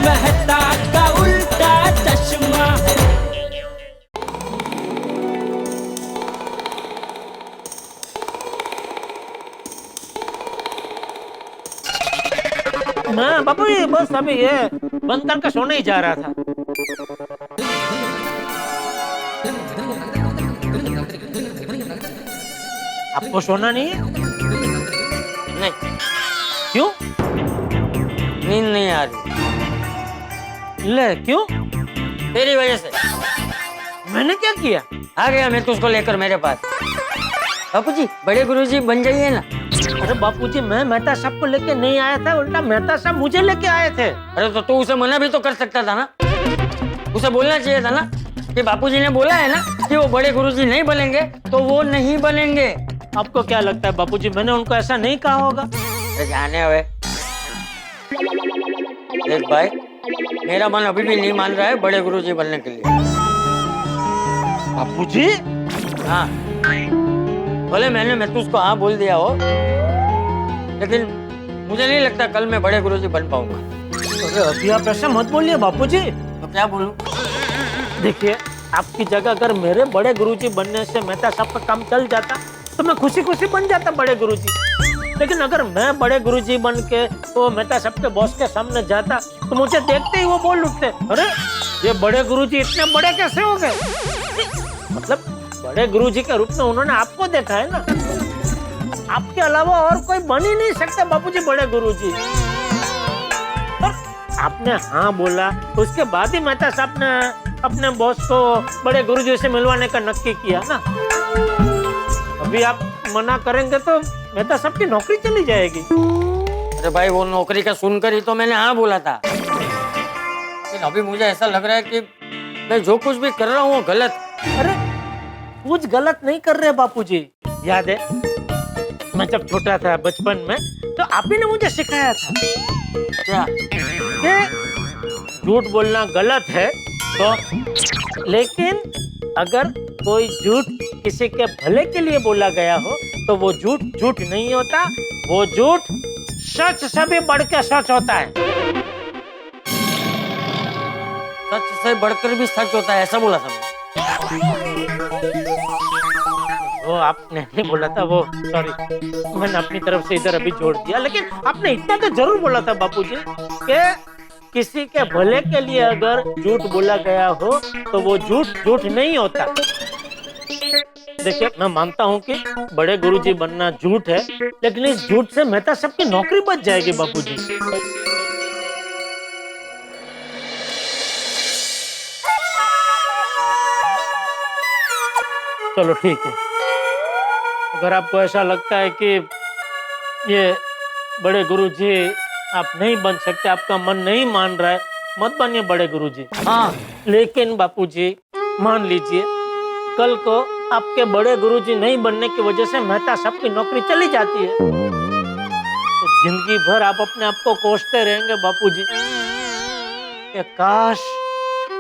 मेहता का उल्टा चश्मा। मैं बापू जी बस अभी ये बंद करके सोने ही जा रहा था। आपको सोना नहीं है? नहीं, क्यों? नींद नहीं आ रही। ले क्यों? तेरी वजह से। मैंने क्या किया? आ गया मैं तुझको लेकर मेरे पास। बापूजी बड़े गुरुजी बन जाइए ना। अरे बापूजी मैं मेहता साहब को लेके नहीं आया था, उल्टा मेहता साहब मुझे लेके आए थे। अरे तो तू उसे मना भी तो कर सकता था ना। उसे बोलना चाहिए था ना कि बापूजी ने बोला है ना कि वो बड़े गुरुजी नहीं बनेंगे तो वो नहीं बनेंगे। आपको क्या लगता है बापूजी मैंने उनको ऐसा नहीं कहा होगा? जाने हुए देख भाई, मेरा मन अभी भी नहीं मान रहा है बड़े गुरुजी बनने के लिए। बापूजी? हाँ, भले मैं तुझको हाँ बोल दिया हो, लेकिन मुझे नहीं लगता कल मैं बड़े गुरुजी बन पाऊंगा। अरे अभी आप ऐसा मत बोलिए बापूजी। तो क्या बोलूं? देखिए आपकी जगह अगर मेरे बड़े गुरुजी बनने से मेहता साहब का काम चल जाता तो मैं खुशी खुशी बन जाता बड़े गुरुजी। लेकिन अगर मैं बड़े गुरुजी बन के तो मेहता साहब के बॉस के सामने जाता तो मुझे देखते ही वो बोल उठते, अरे ये बड़े गुरुजी इतने बड़े कैसे हो गए? मतलब बड़े गुरुजी के रूप में उन्होंने आपको देखा है ना, आपके अलावा और कोई बन ही नहीं सकता बापूजी बड़े गुरुजी। और आपने हाँ बोला तो उसके बाद ही मेहता साहब ने अपने बॉस को बड़े गुरुजी से मिलवाने का नक्की किया ना। अभी आप मना करेंगे तो मेहता साहब की नौकरी चली जाएगी। अरे भाई वो नौकरी का सुनकर ही तो मैंने हाँ बोला था, लेकिन अभी मुझे ऐसा लग रहा है कि मैं जो कुछ भी कर रहा हूँ वो गलत। अरे कुछ गलत नहीं कर रहे बापूजी। याद है मैं जब छोटा था बचपन में तो आप ही ने मुझे सिखाया था क्या? कि झूठ बोलना गलत है तो, लेकिन अगर कोई झूठ किसी के भले के लिए बोला गया हो तो वो झूठ झूठ नहीं होता, वो झूठ सच से भी बढ़ के सच होता है। सच से बढ़कर भी सच होता है, ऐसा बोला था वो आपने नहीं बोला था, वो सॉरी मैंने अपनी तरफ से इधर अभी जोड़ दिया, लेकिन आपने इतना तो जरूर बोला था बापूजी कि किसी के भले के लिए अगर झूठ बोला गया हो तो वो झूठ झूठ नहीं होता। देखिए मैं मानता हूँ कि बड़े गुरुजी बनना झूठ है, लेकिन इस झूठ से मेहता साहब की नौकरी बच जाएगी बापूजी। चलो ठीक है, अगर आपको ऐसा लगता है कि ये बड़े गुरुजी आप नहीं बन सकते, आपका मन नहीं मान रहा है, मत बनिए बड़े गुरुजी। हाँ, लेकिन बापूजी मान लीजिए कल को आपके बड़े गुरुजी नहीं बनने की वजह से मेहता साहब की नौकरी चली जाती है तो जिंदगी भर आप अपने आप को कोसते रहेंगे बापूजी कि काश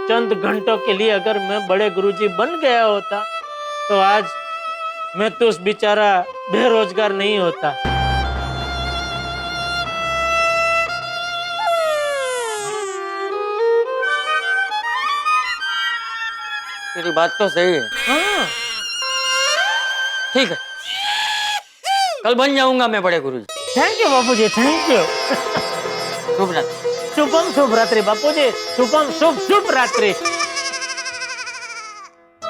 चंद घंटों के लिए अगर मैं बड़े गुरुजी बन गया होता तो आज मैं तो उस बेचारा बेरोजगार नहीं होता। तेरी बात तो सही है। हाँ। ठीक है, कल बन जाऊंगा मैं बड़े गुरुजी। थैंक यू बापूजी, थैंक यू। शुभ रात्रि। शुभम शुभ रात्रि बापूजी, शुभम शुभ शुभ रात्रि।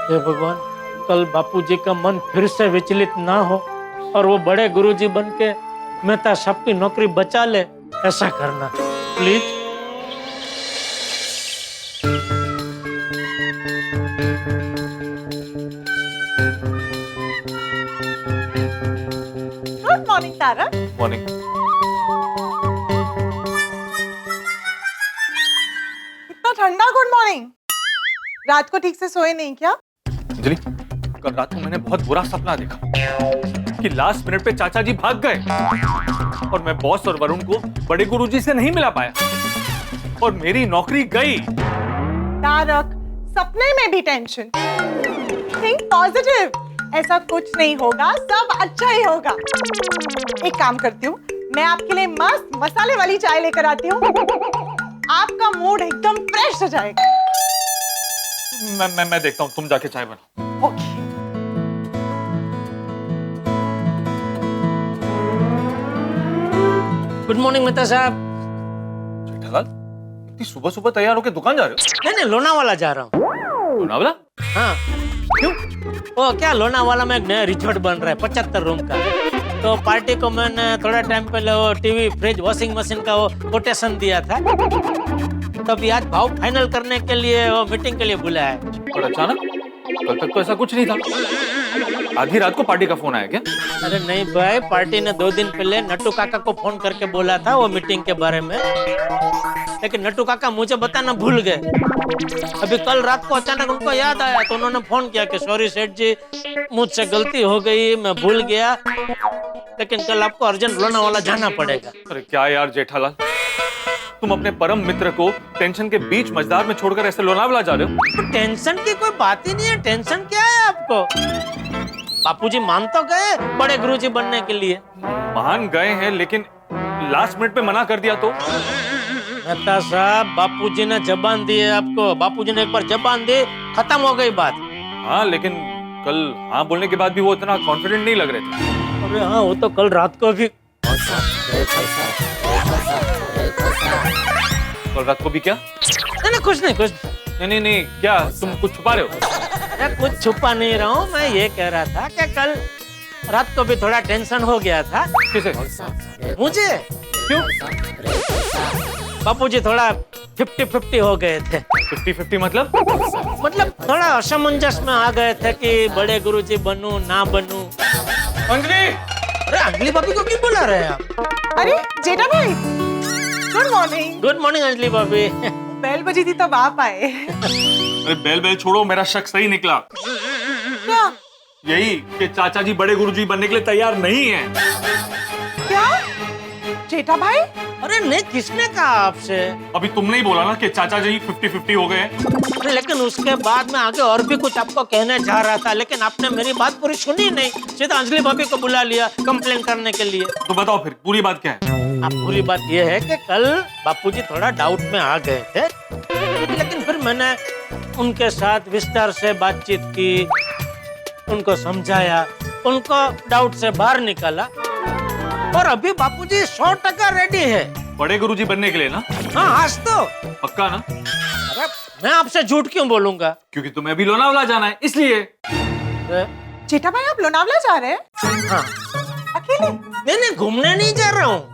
हे भगवान, कल बापूजी का मन फिर से विचलित ना हो और वो बड़े गुरुजी बन के मेहता साहब की नौकरी बचा ले, ऐसा करना please. Good morning Tara. Morning. इतना ठंडा गुड मॉर्निंग? रात को ठीक से सोए नहीं क्या? अंजलि, कल रात को मैंने बहुत बुरा सपना देखा कि लास्ट मिनट पे चाचा जी भाग गए और मैं बॉस और वरुण को बड़े गुरुजी से नहीं मिला पाया और मेरी नौकरी गई। तारक, सपने में भी टेंशन। थिंक पॉजिटिव, ऐसा कुछ नहीं होगा, सब अच्छा ही होगा। एक काम करती हूँ, मैं आपके लिए मस्त मसाले वाली चाय लेकर आती हूँ। आपका मूड हो जाएगा। मैं देखता हूँ, तुम जाके चाय बनाओ। ओके। गुड मॉर्निंग मेहता साहब। जेठालाल, इतनी सुबह सुबह तैयार होकर दुकान जा रहे हो? नहीं लोनावाला जा रहा हूँ। लोनावला? हाँ क्यों? ओ क्या, लोनावाला में एक नया रिजॉर्ट बन रहा है 75 रूम का। तो पार्टी को मैंने थोड़ा टाइम पहले वो टीवी, फ्रिज, वॉशिंग मशीन का वो कोटेशन दिया था। तभी आज भाव फाइनल करने के लिए वो मीटिंग के लिए बुलाया है। और अचानक? कल तक तो ऐसा कुछ नहीं था। आधी रात को पार्टी का फोन आया क्या? अरे नहीं भाई, पार्टी ने 2 दिन पहले नट्टू काका को फोन करके बोला था वो मीटिंग के बारे में, लेकिन नट्टू काका मुझे बताना भूल गए। अभी कल रात को अचानक उनको याद आया तो उन्होंने फोन किया कि सॉरी सेठ जी, मुझसे गलती हो गई, मैं भूल गया, लेकिन कल आपको अर्जेंट लोनावाला जाना पड़ेगा। अरे क्या यार जेठालाल, तुम अपने परम मित्र को टेंशन के बीच मझधार में छोड़कर ऐसे लोनावला जा रहे हो? तो टेंशन की कोई बात ही नहीं है। टेंशन क्या है आपको? बापूजी मान तो गए बड़े गुरुजी बनने के लिए। मान गए हैं, लेकिन लास्ट मिनट पे मना कर दिया तो? मेहता साहब, बापूजी ने जबान दी है आपको। बापूजी ने एक बार जबान दी, खत्म हो गई बात। हाँ, लेकिन कल हाँ बोलने के बाद भी वो इतना कॉन्फिडेंट नहीं लग रहे थे। अरे हाँ, वो तो कल रात को भी। कल रात को भी क्या? नहीं कुछ नहीं, कुछ नहीं, क्या तुम कुछ छुपा रहे हो? अरे कुछ छुपा नहीं रहा हूँ, मैं ये कह रहा था कि कल रात को भी थोड़ा टेंशन हो गया था। किसे? मुझे। क्यों? बापूजी थोड़ा 50-50 हो गए थे। 50-50 मतलब? मतलब थोड़ा असमंजस में आ गए थे कि बड़े गुरुजी बनूं ना बनूं। अंजलि! अरे अंजलि भाभी को क्यों बुला रहे हैं आप? अरे जेठा भाई, good morning. Good morning Anjali भाभी। बेल बजी थी तब आप आए। अरे बेल छोड़ो, मेरा शक सही निकला। क्या? यही कि चाचा जी बड़े गुरुजी बनने के लिए तैयार नहीं है। क्या जेठा भाई? अरे नहीं, किसने कहा आपसे? अभी तुमने ही बोला ना कि चाचा जी 50-50 हो गए। अरे लेकिन उसके बाद में आगे और भी कुछ आपको कहने जा रहा था, लेकिन आपने मेरी बात पूरी सुनी नहीं, सीधा अंजलि भाभी को बुला लिया कंप्लेन करने के लिए। तो बताओ फिर पूरी बात क्या है? अब पूरी बात ये है कि कल बापूजी थोड़ा डाउट में आ गए थे, लेकिन फिर मैंने उनके साथ विस्तार से बातचीत की, उनको समझाया, उनको डाउट से बाहर निकाला, और अभी बापूजी 100% रेडी है बड़े गुरुजी बनने के लिए ना? हाँ, आज तो पक्का ना? अरे मैं आपसे झूठ क्यों बोलूंगा? क्योंकि तुम्हें अभी लोनावला जाना है, इसलिए। जेठा भाई आप लोनावला जा रहे हैं? हाँ। अकेले? नहीं, घूमने नहीं जा रहा हूँ,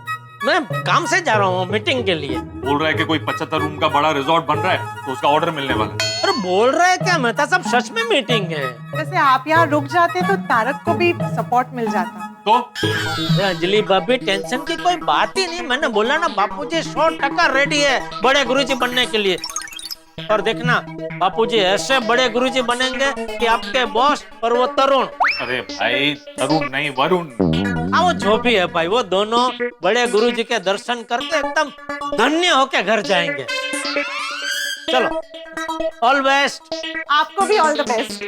मैं काम से जा रहा हूँ, मीटिंग के लिए। बोल रहा है कि कोई 75 रूम का बड़ा रिजॉर्ट बन रहा है तो उसका ऑर्डर मिलने वाला है। अरे बोल रहे क्या मेहता साहब, सच में मीटिंग है। वैसे आप यहाँ रुक जाते तो तारक को भी सपोर्ट मिल जाता। तो अंजलि भाभी, टेंशन की कोई बात ही नहीं। मैंने बोला ना, बापूजी 100% रेडी है बड़े गुरुजी बनने के लिए। और देखना, बापूजी ऐसे बड़े गुरुजी बनेंगे कि आपके बॉस और वो तरुण। अरे भाई, तरुण नहीं वरुण। हाँ, वो जो भी है भाई, वो दोनों बड़े गुरुजी के दर्शन करके एकदम धन्य होके घर जाएंगे। चलो, ऑल बेस्ट। आपको भी ऑल द बेस्ट।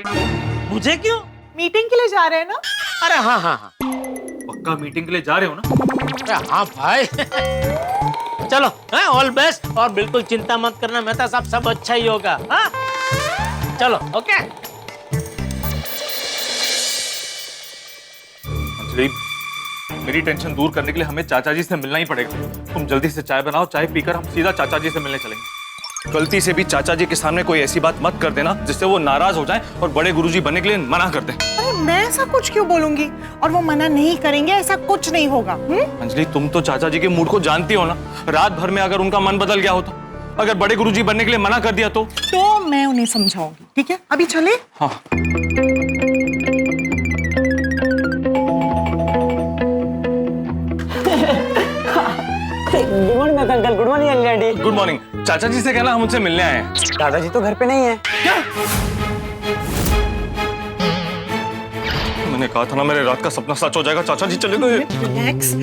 मुझे क्यों? मीटिंग के लिए जा रहे हैं ना? अरे हाँ। पक्का मीटिंग के लिए जा रहे हो ना? अरे हाँ भाई। चलो, ऑल बेस्ट, और बिल्कुल चिंता मत करना मेहता साहब, सब अच्छा ही होगा। हाँ, चलो, ओके। अंजलि, मेरी टेंशन दूर करने के लिए हमें चाचा जी से मिलना ही पड़ेगा। तुम जल्दी से चाय बनाओ, चाय पीकर हम सीधा चाचा जी से मिलने चलेंगे। गलती से भी चाचा जी के सामने कोई ऐसी बात मत कर देना जिससे वो नाराज हो जाएं और बड़े गुरुजी बनने के लिए मना कर दें। अरे मैं ऐसा कुछ क्यों बोलूंगी, और वो मना नहीं करेंगे, ऐसा कुछ नहीं होगा। अंजलि, तुम तो चाचा जी के मूड को जानती हो ना। रात भर में अगर उनका मन बदल गया हो तो, अगर बड़े गुरुजी बनने के लिए मना कर दिया तो मैं उन्हें समझाऊंगी। ठीक है, अभी चले। हाँ। Good morning uncle. Good morning Anjali. Good morning. चाचा जी से कहना हम उनसे मिलने आए हैं। दादाजी तो घर पे नहीं है। क्या? मैंने कहा था ना, मेरे रात का सपना सच हो जाएगा। चाचा जी चले गए। रिलैक्स।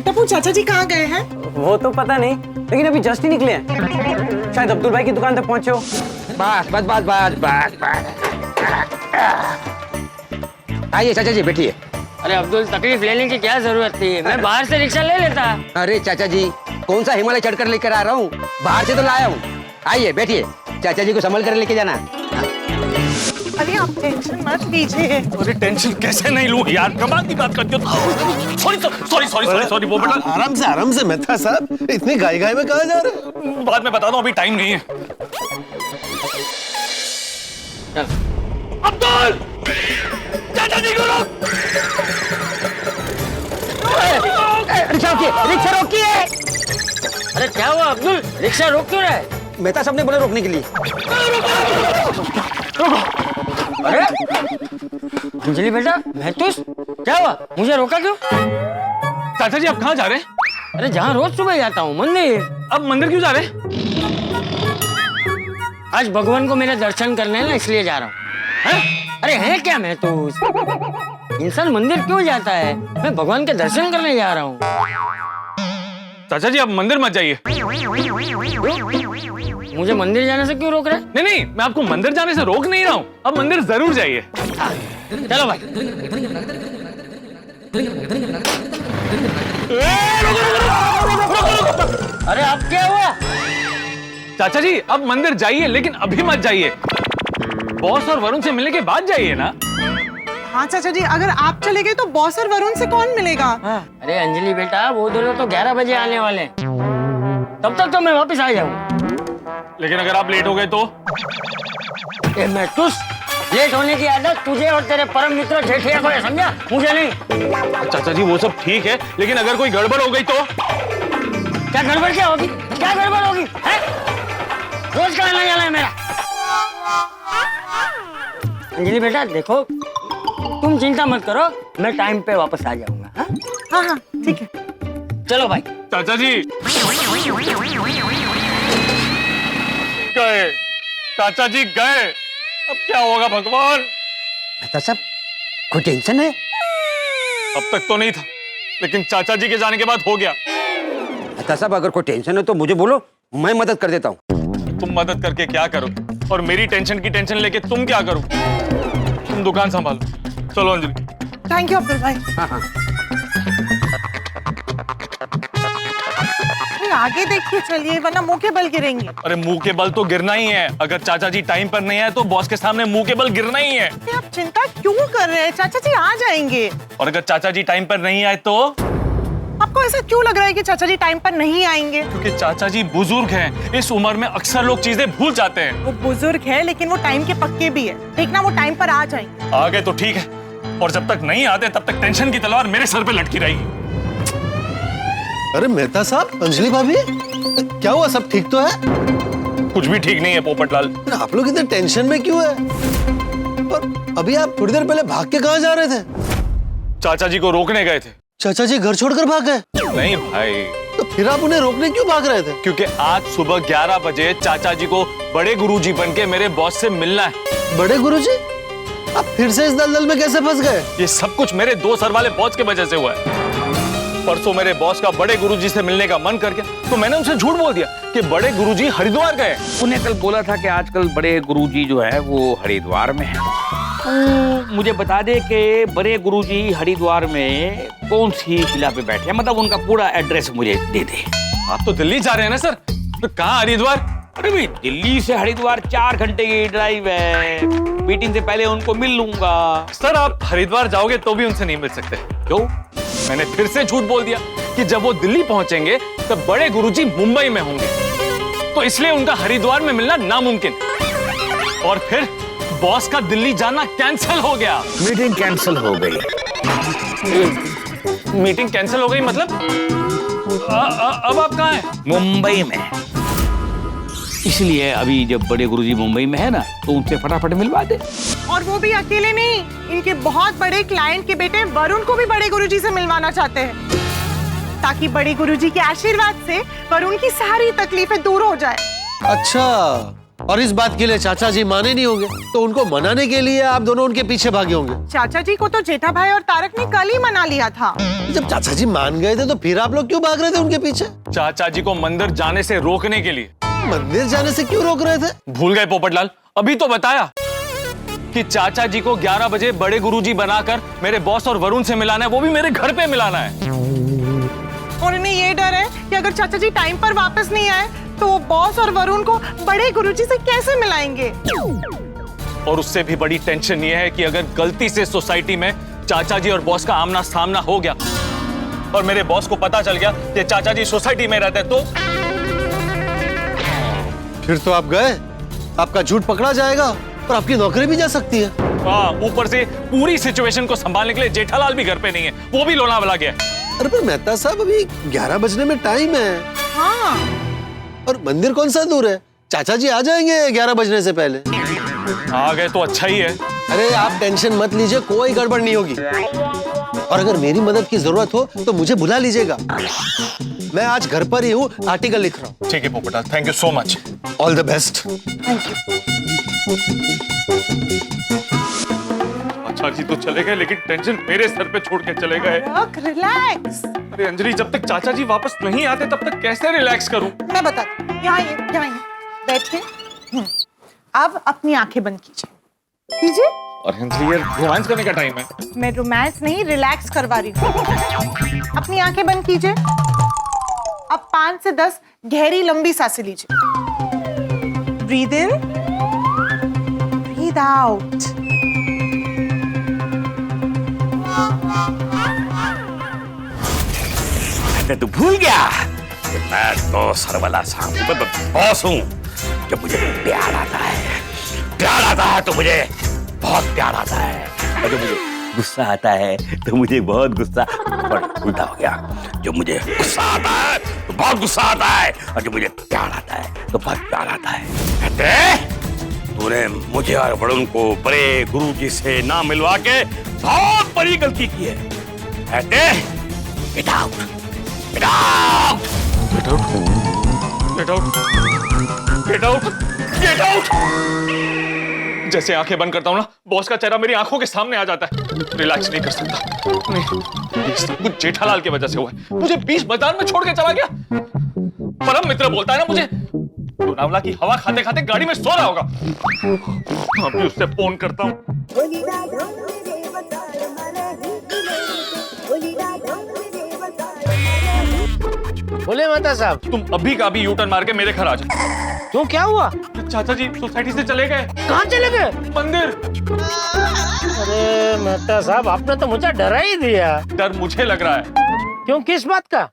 टप्पू, चाचा जी कहाँ गए हैं? वो तो पता नहीं, लेकिन अभी जस्ट ही निकले हैं। शायद अब्दुल भाई की दुकान तक पहुंचे हो। बस आइए चाचा जी, बैठिए। अरे अब्दुल, तकलीफ लेने की क्या जरूरत थी? मैं बाहर से रिक्शा ले लेता। अरे चाचा जी, कौन सा हिमालय चढ़कर लेकर आ रहा हूँ, बाहर से तो लाया हूँ। आइए बैठिए, चाचा जी को संभल कर लेके जाना। अरे आप टेंशन मत लीजिए। अरे टेंशन कैसे नहीं लूं यार, कमाल की बात करते हो। सॉरी पोपटलाल। आराम से मेहता साहब, इतनी गाय में कहाँ जा रहे हैं? बाद में बता दो, अभी टाइम नहीं है। अब्दुल, चाचा जी को रोक। रिक्शा रोकिए। अरे क्या हुआ अब्दुल, रिक्शा रोक क्यों रहा है? मेहता साहब ने बोले रोकने के लिए। अरे अंजलि बेटा, महतूस क्या हुआ, मुझे रोका क्यों? चाचा जी आप कहाँ जा रहे हैं? अरे जहाँ रोज सुबह जाता हूँ, मंदिर। अब मंदिर क्यों जा रहे हैं? आज भगवान को मेरे दर्शन करने हैं ना, इसलिए जा रहा हूँ। अरे है क्या महतूस, इंसान मंदिर क्यों जाता है? मैं भगवान के दर्शन करने जा रहा हूँ। चाचा जी आप मंदिर मत जाइए। मुझे मंदिर जाने से क्यों रोक रहे? नहीं, मैं आपको मंदिर जाने से रोक नहीं रहा हूँ। अब मंदिर जरूर जाइए। चलो भाई। अरे अब क्या हुआ? चाचा जी अब मंदिर जाइए, लेकिन अभी मत जाइए। बॉस और वरुण से मिलने के बाद जाइए ना। हाँ चाचा जी, अगर आप चले गए तो बॉस और वरुण से कौन मिलेगा? अरे अंजलि बेटा, वो दोनों तो 11 बजे आने वाले हैं, तब तक तो मैं वापस आ जाऊंगा। लेकिन अगर आप लेट हो गए तो? लेट होने की आदत तुझे और तेरे परम मित्र जेठिया को है, समझा? मुझे नहीं। चाचा जी वो सब ठीक है, लेकिन अगर कोई गड़बड़ हो गई तो? क्या गड़बड़ क्या होगी? क्या गड़बड़ होगी है? रोज का आना जाना है मेरा। अंजलि बेटा देखो, तुम चिंता मत करो, मैं टाइम पे वापस आ जाऊंगा। हाँ हाँ ठीक है। चलो भाई। चाचा जी गए, चाचा जी गए, अब क्या होगा भगवान? मेहता साहब कोई टेंशन है? अब तक तो नहीं था, लेकिन चाचा जी के जाने के बाद हो गया। मेहता साहब अगर कोई टेंशन है तो मुझे बोलो, मैं मदद कर देता हूँ। तुम मदद करके क्या करोगे, और मेरी टेंशन की टेंशन लेके तुम क्या करो? तुम दुकान संभालो। चलो अंजलि। थैंक यू अब्दुल भाई। आगे देखिए चलिए, वरना मुंह के बल गिरेंगे। अरे मुंह के बल तो गिरना ही है। अगर चाचा जी टाइम पर नहीं आए तो बॉस के सामने मुंह के बल गिरना ही है। आप चिंता क्यों कर रहे हैं? चाचा जी आ जाएंगे। और अगर चाचा जी टाइम पर नहीं आए तो? आपको ऐसा क्यों लग रहा है कि चाचा जी टाइम पर नहीं आएंगे? क्योंकि चाचा जी बुजुर्ग हैं। इस उम्र में अक्सर लोग चीजें भूल जाते हैं। वो बुजुर्ग है, लेकिन वो टाइम के पक्के भी है। देखना वो टाइम पर आ जाएंगे। आ गए तो ठीक है, और जब तक नहीं आते तब तक टेंशन की तलवार मेरे सर पे लटकी रहेगी। अरे मेहता साहब, अंजलि भाभी, क्या हुआ? सब ठीक तो है? कुछ भी ठीक नहीं है पोपटलाल। आप लोग इतने टेंशन में क्यों है? और अभी आप थोड़ी देर पहले भाग के कहाँ जा रहे थे? चाचा जी को रोकने गए थे। चाचा जी घर छोड़कर भाग गए? नहीं भाई। तो फिर आप उन्हें रोकने क्यों भाग रहे थे? क्योंकि आज सुबह 11 बजे चाचा जी को बड़े गुरुजी बनके मेरे बॉस से मिलना है। बड़े गुरुजी? आप फिर से इस दलदल में कैसे फंस गए? ये सब कुछ मेरे 2 सर वाले बॉस की वजह से हुआ है। परसों मेरे बॉस का बड़े गुरुजी से मिलने का मन कर गया, तो मैंने उनसे झूठ बोल दिया कि बड़े गुरुजी हरिद्वार गए। उन्हें कल बोला था कि आजकल बड़े गुरुजी जो है वो हरिद्वार में है। तो मुझे बता दे कि बड़े गुरुजी हरिद्वार में कौन सी किला पे बैठे हैं, मतलब उनका पूरा एड्रेस मुझे दे दे। आप तो दिल्ली जा रहे हैं ना सर, तो कहाँ हरिद्वार? अरे भाई दिल्ली से हरिद्वार 4 घंटे की ड्राइव है, मीटिंग से पहले उनको मिल लूंगा। सर आप हरिद्वार जाओगे तो भी उनसे नहीं मिल सकते। क्यों? मैंने फिर से झूठ बोल दिया कि जब वो दिल्ली पहुंचेंगे तब बड़े गुरुजी मुंबई में होंगे, तो इसलिए उनका हरिद्वार में मिलना नामुमकिन। और फिर बॉस का दिल्ली जाना कैंसिल हो गया। मीटिंग कैंसिल हो गई। मीटिंग कैंसिल हो गई मतलब? अब आप कहाँ हैं? मुंबई में। इसलिए अभी जब बड़े गुरुजी मुंबई में है ना, तो उनसे फटाफट मिलवा दे। और वो भी अकेले नहीं, इनके बहुत बड़े क्लाइंट के बेटे वरुण को भी बड़े गुरुजी से मिलवाना चाहते हैं, ताकि बड़े गुरुजी के आशीर्वाद से वरुण की सारी तकलीफें दूर हो जाए। अच्छा, और इस बात के लिए चाचा जी माने नहीं होंगे, तो उनको मनाने के लिए आप दोनों उनके पीछे भागे होंगे। चाचा जी को तो जेठा भाई और तारक ने कल ही मना लिया था। जब चाचा जी मान गए थे तो फिर आप लोग क्यों भाग रहे थे उनके पीछे? चाचा जी को मंदिर जाने से रोकने के लिए। मंदिर जाने से क्यों रोक रहे थे? भूल गए पोपटलाल? अभी तो बताया कि चाचा जी को 11 बजे बड़े गुरुजी बनाकर मेरे बॉस और वरुण से मिलाना है, वो भी मेरे घर पे मिलाना है। और इन्हें ये डर है कि अगर चाचा जी टाइम पर वापस नहीं आए तो वो बॉस और वरुण को बड़े गुरुजी से कैसे मिलाएंगे? और उससे भी बड़ी टेंशन ये है कि अगर गलती से सोसाइटी में चाचा जी और बॉस का आमना सामना हो गया और मेरे बॉस को पता चल गया कि चाचा जी सोसाइटी में रहते हैं, तो फिर तो आप गए, आपका झूठ पकड़ा जाएगा और आपकी नौकरी भी जा सकती है। हाँ, ऊपर से पूरी सिचुएशन को संभालने के लिए जेठालाल भी घर पे नहीं है, वो भी लोनावाला गया। अरे पर मेहता साहब, अभी 11 बजने में टाइम है। हाँ, और मंदिर कौन सा दूर है? चाचा जी आ जाएंगे 11 बजने से पहले। आ गए तो अच्छा ही है। अरे आप टेंशन मत लीजिए, कोई गड़बड़ नहीं होगी। और अगर मेरी मदद की जरूरत हो तो मुझे बुला लीजिएगा। मैं आज घर पर ही हूँ, आर्टिकल लिख रहा हूँ। ठीक है Popta, thank you so much. All the best. अच्छा जी तो चले गए, लेकिन टेंशन मेरे सर पे छोड़ के चले गए। रिलैक्स। अरे अंजलि, जब तक चाचा जी वापस नहीं आते तब तक कैसे रिलैक्स करूं? मैं बताती हूँ, यहाँ बैठिए। अब अपनी आंखें बंद कीजिए। और अंजलि, ये रोमांस करने का टाइम है। मैं रोमांस नहीं, रिलैक्स करवा रही हूँ। अपनी आंखें बंद कीजिए। अब 5 से 10 गहरी लंबी सांसें लीजिए। Breathe in, breathe out. तू भूल गया कि मैं तो सरवला साहब बॉस हूँ। जब मुझे प्यार आता है तो मुझे बहुत प्यार आता है, और जब मुझे गुस्सा आता है तो मुझे बहुत गुस्सा, और उल्टा हो गया, जब मुझे गुस्सा आता है तो बहुत गुस्सा आता है, और जब मुझे प्यार आता है तो बहुत प्यार आता है। कहते तूने मुझे और वरुण को बड़े गुरुजी से ना मिलवा के बहुत बड़ी गलती की है। कहते get out, get out, get out, get out, get out. जैसे आंखें बंद करता हूँ ना, बॉस का चेहरा मेरी आंखों के सामने आ जाता है। रिलैक्स नहीं कर सकता। नहीं, ये सब कुछ जेठालाल की वजह से हुआ है। मुझे बीच मैदान में छोड़ के चला गया। परम मित्र बोलता है ना मुझे, लोनावला की हवा खाते खाते गाड़ी में सो रहा होगा। अभी उससे फोन करता हूँ। बोले मेहता साहब। तुम अभी का अभी यू टर्न मार के मेरे घर आ जाओ। क्यों, क्या हुआ? चाचा जी सोसाइटी से चले गए। कहाँ चले गए? मंदिर। अरे मेहता साहब, आपने तो मुझे डरा ही दिया। डर मुझे लग रहा है। क्यों, किस बात का?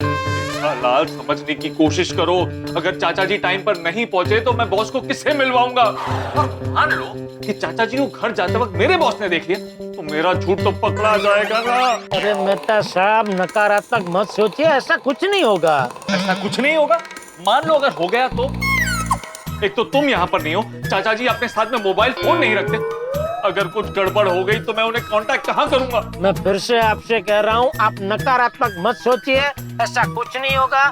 लाल, समझने की कोशिश करो। अगर चाचा जी टाइम पर नहीं पहुंचे तो मैं बॉस को किससे मिलवाऊंगा? और मान लो कि चाचा जी को घर जाते वक्त मेरे बॉस ने देख लिया तो मेरा झूठ तो पकड़ा जाएगा ना। अरे मेहता साहब, नकारात्मक मत सोचिए, ऐसा कुछ नहीं होगा। ऐसा कुछ नहीं होगा? मान लो अगर हो गया तो? एक तो तुम यहाँ पर नहीं हो, चाचा जी अपने साथ में मोबाइल फोन नहीं रखते। अगर कुछ गड़बड़ हो गई तो मैं उन्हें कांटेक्ट कहाँ करूंगा? मैं फिर से आपसे कह रहा हूँ, आप नकारात्मक मत सोचिए, ऐसा कुछ नहीं होगा।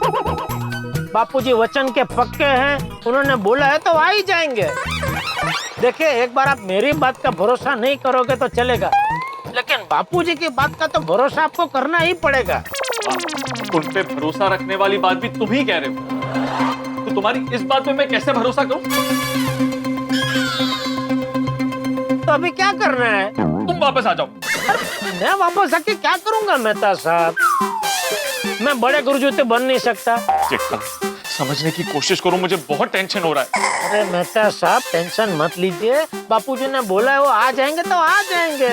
बापूजी वचन के पक्के हैं, उन्होंने बोला है तो आ ही जाएंगे। देखिए, एक बार आप मेरी बात का भरोसा नहीं करोगे तो चलेगा, लेकिन बापूजी की बात का तो भरोसा आपको करना ही पड़ेगा। उन पे भरोसा रखने वाली बात भी तुम ही कह रहे हो, तो तुम्हारी इस बात पे मैं कैसे भरोसा करूं? तो अभी क्या करना है? तुम वापस आ जाओ। मैं वापस आके क्या करूंगा मेहता साहब? मैं बड़े गुरुजी तो बन नहीं सकता। जेठा, समझने की कोशिश करो, मुझे बहुत टेंशन हो रहा है। अरे मेहता साहब, टेंशन मत लीजिए, बापूजी ने बोला है वो आ जाएंगे तो आ जाएंगे।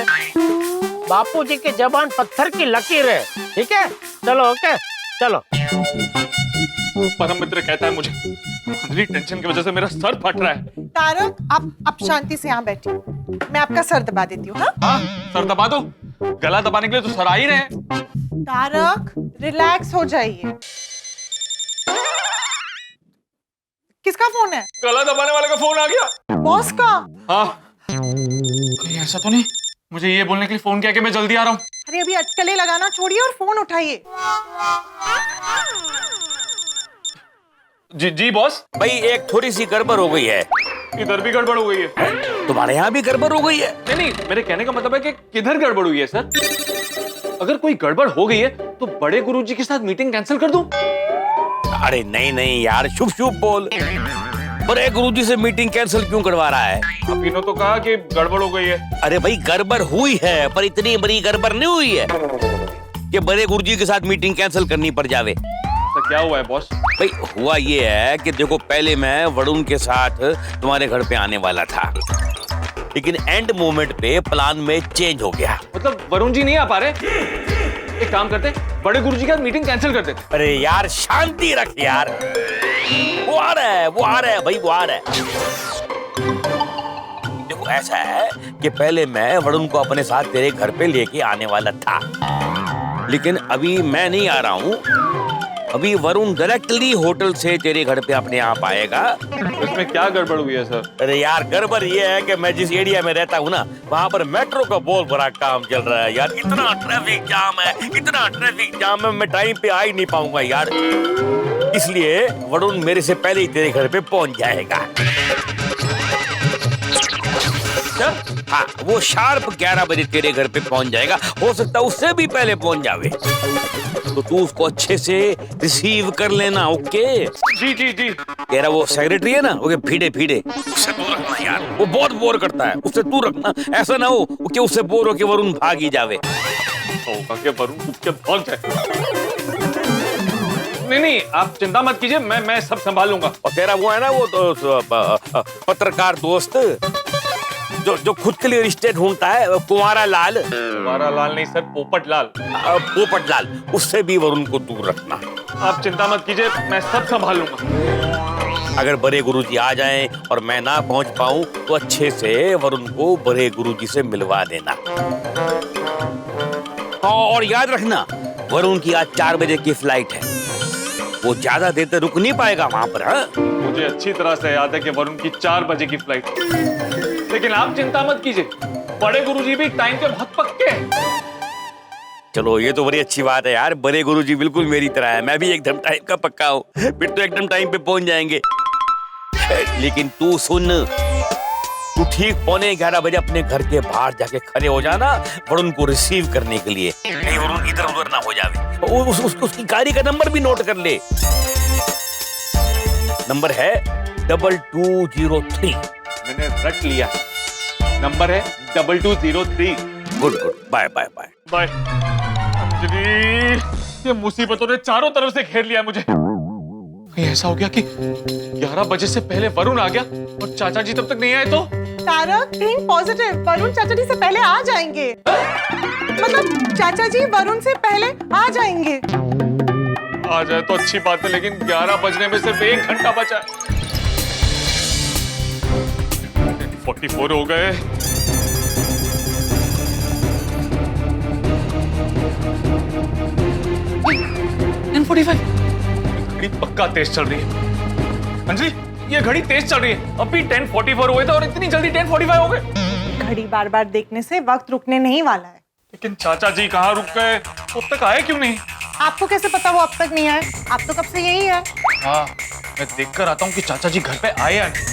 बापूजी की जबान पत्थर की लकीर है, ठीक है? चलो, ओके, चलो। परम मित्र कहता है मुझे, अंजलि टेंशन की वजह से मेरा सर फट रहा है। तारक, आप शांति से यहाँ बैठिए, मैं आपका सर दबा देती हूँ। हाँ, सर दबा दो। गला दबाने के लिए तो सर आ ही रहे हैं। तारक, रिलैक्स हो जाइए। किसका फोन है? गला दबाने वाले का फोन आ गया। बॉस का? हाँ, कहीं ऐसा तो नहीं मुझे ये बोलने के लिए फोन किया कि मैं जल्दी आ रहा हूँ? अरे अभी अटकलें लगाना छोड़िए और फोन उठाइए। जी जी बॉस। भाई एक थोड़ी सी गड़बड़ हो गई है। इधर भी गड़बड़ हो गई है। तुम्हारे यहाँ भी गड़बड़ हो गई है? नहीं नहीं, मेरे कहने का मतलब है कि किधर गड़बड़ हुई है सर? अगर कोई गड़बड़ हो गई है तो बड़े गुरुजी के साथ मीटिंग कैंसिल कर दूं? अरे नहीं नहीं यार, शुभ शुभ बोल। बड़े गुरुजी से मीटिंग कैंसिल क्यों करवा रहा है? आप इन्हों तो कहा कि गड़बड़ हो गई है। अरे भाई गड़बड़ हुई है, पर इतनी बड़ी गड़बड़ नहीं हुई है कि बड़े गुरुजी के साथ मीटिंग कैंसिल करनी पड़ जावे। तो क्या हुआ है बॉस? भाई हुआ ये है कि देखो, पहले मैं वरुण के साथ तुम्हारे घर पे आने वाला था, लेकिन एंड मोमेंट पे प्लान में चेंज हो गया। मतलब वरुण जी नहीं आ पा रहे? एक काम करते, बड़े गुरुजी का मीटिंग कैंसिल कर देते। अरे यार शांति रख यार, वो आ रहा है भाई, वो आ रहा है। देखो ऐसा है कि पहले मैं वरुण को अपने साथ तेरे घर पे लेके आने वाला था, लेकिन अभी मैं नहीं आ रहा हूँ। अभी वरुण डायरेक्टली होटल से तेरे घर पे अपने आप आएगा। इसमें क्या गड़बड़ हुई है सर? अरे यार गड़बड़ ये है कि मैं जिस एरिया में रहता हूँ ना, वहाँ पर मेट्रो का बहुत बड़ा काम चल रहा है यार। इतना ट्रैफिक जाम है, मैं टाइम पे आ ही नहीं पाऊंगा यार। इसलिए वरुण मेरे से पहले ही तेरे घर पे पहुंच जाएगा। हाँ, वो शार्प 11 बजे तेरे घर पे पहुंच जाएगा। हो सकता है उससे भी पहले पहुंच जावे, तो तू उसको अच्छे से रिसीव कर लेना। ओके? जी जी जी। कह रहा वो सेक्रेटरी है ना, वो फीडे उससे दूर रखना यार, वो बहुत बोर करता है, उससे दूर रखना। ऐसा ना हो कि उससे बोर होके वरुण भाग ही जावे। होगा कि वरुण उसके भाग जाए। नहीं, आप चिंता मत कीजिए, मैं सब संभालूंगा। और कह रहा वो है ना, वो तो पत्रकार दोस्त जो खुद के लिए रिश्ते ढूंढता है, कुंवारा लाल नहीं सर, पोपट लाल, उससे भी वरुण को दूर रखना। आप चिंता मत कीजिए, मैं सब संभालूंगा। अगर बड़े गुरुजी आ जाएं और मैं ना पहुंच पाऊं तो अच्छे से वरुण को बड़े गुरुजी से मिलवा देना। और याद रखना, वरुण की आज 4 बजे की फ्लाइट है, वो ज्यादा देर तक रुक नहीं पाएगा वहां पर। हाँ? मुझे अच्छी तरह से याद है कि वरुण की 4 बजे की फ्लाइट, लेकिन आप चिंता मत कीजिए, बड़े गुरुजी भी टाइम के बहुत पक्के हैं। चलो ये तो बड़ी अच्छी बात है यार, बड़े गुरुजी बिल्कुल मेरी तरह है, मैं भी एकदम टाइम का पक्का हूँ, फिर तो एकदम टाइम पे पहुंच जाएंगे। लेकिन तू सुन, तू ठीक 11:15 बजे अपने घर के बाहर जाके खड़े हो जाना वरुण को रिसीव करने के लिए। नहीं वरुण इधर उधर ना हो जावे। उसकी गाड़ी का नंबर भी नोट कर ले, नंबर है 2203। मैंने रट लिया, नंबर है 2203। Good, bye. अंजलि, ये मुसीबतों ने चारों तरफ से घेर लिया मुझे। कहीं ऐसा हो गया कि 11 बजे से पहले वरुण आ गया और चाचा जी तब तक नहीं आए तो? तारक, थिंक पॉजिटिव, वरुण चाचा जी से पहले आ जाएंगे। मतलब चाचा जी वरुण से पहले आ जाएंगे। आ जाए तो अच्छी बात है, लेकिन 11 बजने में सिर्फ 1 घंटा बचा है। 44 हो गए। घड़ी पक्का तेज चल रही है। अंजलि, ये घड़ी तेज चल रही है, अभी 10:44 हुए थे और इतनी जल्दी 10:45 हो गए। घड़ी बार बार देखने से वक्त रुकने नहीं वाला है। लेकिन चाचा जी कहाँ रुक गए? अब तक आए क्यों नहीं? आपको कैसे पता वो अब तक नहीं आए? आप तो कब से यही है। हाँ, मैं देख कर आता हूँ कि चाचा जी घर पे आए या नहीं।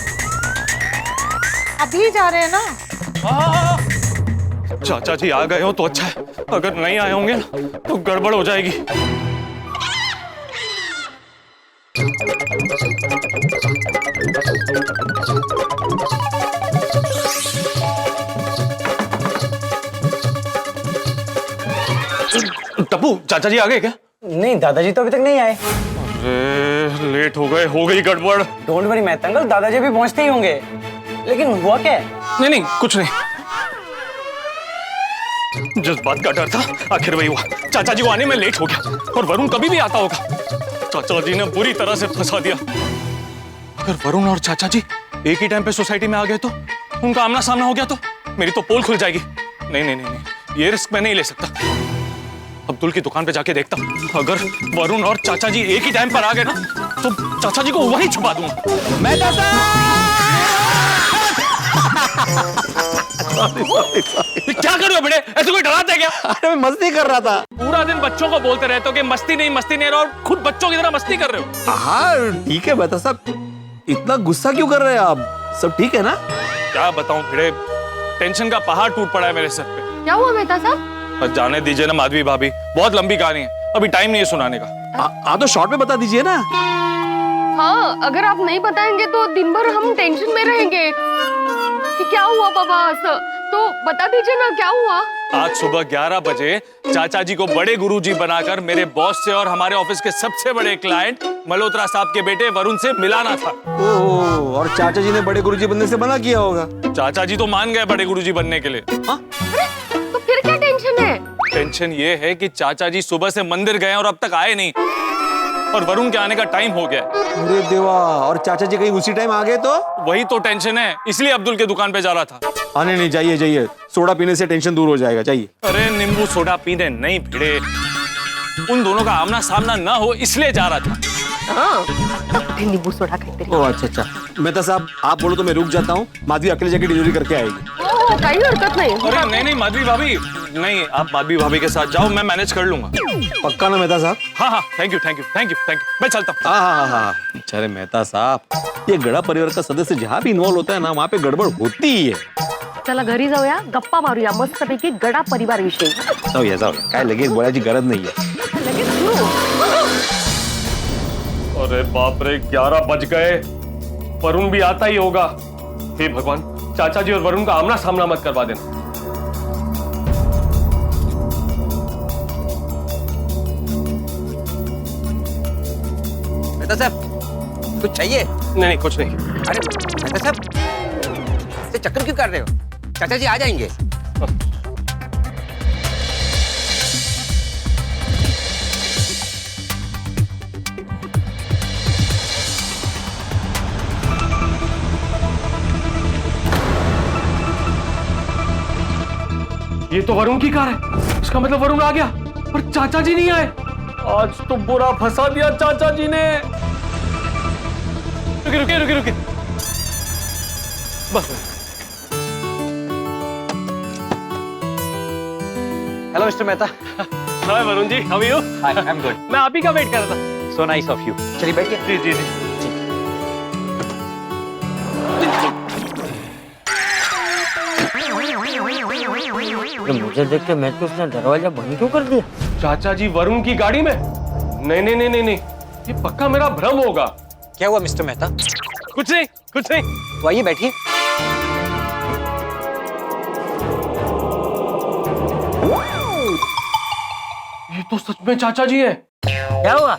अभी जा रहे हैं ना? हाँ, चाचा जी आ गए हो तो अच्छा है, अगर नहीं आए होंगे ना तो गड़बड़ हो जाएगी। टप्पू, चाचा जी आ गए क्या? नहीं, दादाजी तो अभी तक नहीं आए। अरे लेट हो गई गड़बड़। डोंट वरी मैथ अंकल, दादाजी भी पहुंचते ही होंगे। लेकिन हुआ क्या है? नहीं, कुछ नहीं। जिस बात का डर था आखिर वही हुआ। चाचा जी को आने में लेट हो गया और वरुण कभी भी आता होगा। चाचा जी ने बुरी तरह से फंसा दिया। अगर वरुण और चाचा जी एक ही टाइम पे सोसाइटी में आ गए तो, उनका आमना सामना हो गया तो मेरी तो पोल खुल जाएगी। नहीं, ये रिस्क मैं नहीं ले सकता। अब्दुल की दुकान पे जाके देखता हूँ, अगर वरुण और चाचा जी एक ही टाइम पर आ गए ना तो चाचा जी को वहीं छुपा दूंगा। मैं क्या कर रहे हो बेटे? ऐसे कोई डराता है क्या? अरे मैं मस्ती कर रहा था। पूरा दिन बच्चों को बोलते रहते हो कि मस्ती नहीं और खुद बच्चों की तरह मस्ती कर रहे हो। हाँ ठीक है मेहता साहब, इतना गुस्सा क्यों कर रहे हैं आप? सब ठीक है ना? क्या बताऊं भिड़े, टेंशन का पहाड़ टूट पड़ा है मेरे सर पे। क्या हुआ मेहता साहब? जाने दीजिए ना माधवी भाभी, बहुत लंबी कहानी है, अभी टाइम नहीं है सुनाने का। आप तो शॉर्ट में बता दीजिए ना। हाँ, अगर आप नहीं बताएंगे तो दिन भर हम टेंशन में रहेंगे कि क्या हुआ पापा। तो बता दीजिए ना क्या हुआ। आज सुबह 11 बजे चाचा जी को बड़े गुरुजी बनाकर मेरे बॉस से और हमारे ऑफिस के सबसे बड़े क्लाइंट मल्होत्रा साहब के बेटे वरुण से मिलाना था। ओह, और चाचा जी ने बड़े गुरुजी बनने से मना किया होगा। चाचा जी तो मान गए बड़े गुरुजी बनने के लिए। तो फिर क्या टेंशन है? टेंशन ये है कि चाचा जी सुबह से मंदिर गए और अब तक आए नहीं, और वरुण के आने का टाइम हो गया। अरे देवा, और चाचा जी कहीं उसी टाइम आ गए तो? वही तो टेंशन है, इसलिए अब्दुल के दुकान पे जा रहा था। आने नहीं, जाइए जाइए, सोडा पीने से टेंशन दूर हो जाएगा, जाइए। अरे नींबू सोडा पीने नहीं भिड़े, उन दोनों का आमना सामना ना हो इसलिए जा रहा था। नींबू सोडा खाते। ओह अच्छा, मेहता साहब आप बोलो तो मैं रुक जाता हूँ, माधवी अकेले जाके डिलीवरी करके आएगी। ओह, कोई हरकत नहीं। अरे नहीं माधवी भाभी, नहीं आप माधवी भाभी के साथ जाओ, मैं मैनेज कर लूंगा। पक्का ना मेहता साहब? हाँ, थैंक यू, मैं चलता हूँ। हाँ। अरे मेहता साहब, ये गड़ा परिवार का सदस्य जहाँ भी इन्वॉल्व होता है ना, वहाँ पे गड़बड़ होती ही है। चला घरी जाऊया, गप्पा मारूया मस्तपैकी गडा परिवार विषयी. जाऊया काय लगेच बोलायची गरज नाहीये. अरे बाप रे 11 बज गए, वरुण भी आता ही होगा। हे भगवान, चाचा जी और वरुण का आमना सामना मत करवा देना। मेहता साहब कुछ चाहिए? नहीं कुछ नहीं। अरे मेहता साहब ऐसे चक्कर क्यों कर रहे हो? चाचा जी आ जाएंगे। ये तो वरुण की कार है, इसका मतलब वरुण आ गया और चाचा जी नहीं आए। आज तो बुरा फंसा दिया चाचा जी ने। रुके बस। Hello mister Mehta. Hi Varun ji, how are you? Hi, I am good. मैं आप ही का वेट कर रहा था। So nice of you. चलिए बैठिए। जी। मुझे देख के मैं तो उसने दरवाजा बंद क्यों कर दिया? चाचा जी वरुण की गाड़ी में? नहीं, ये पक्का मेरा भ्रम होगा। क्या हुआ मिस्टर मेहता? कुछ नहीं। तो आइए बैठिए। ये तो सच में चाचा जी हैं। क्या हुआ?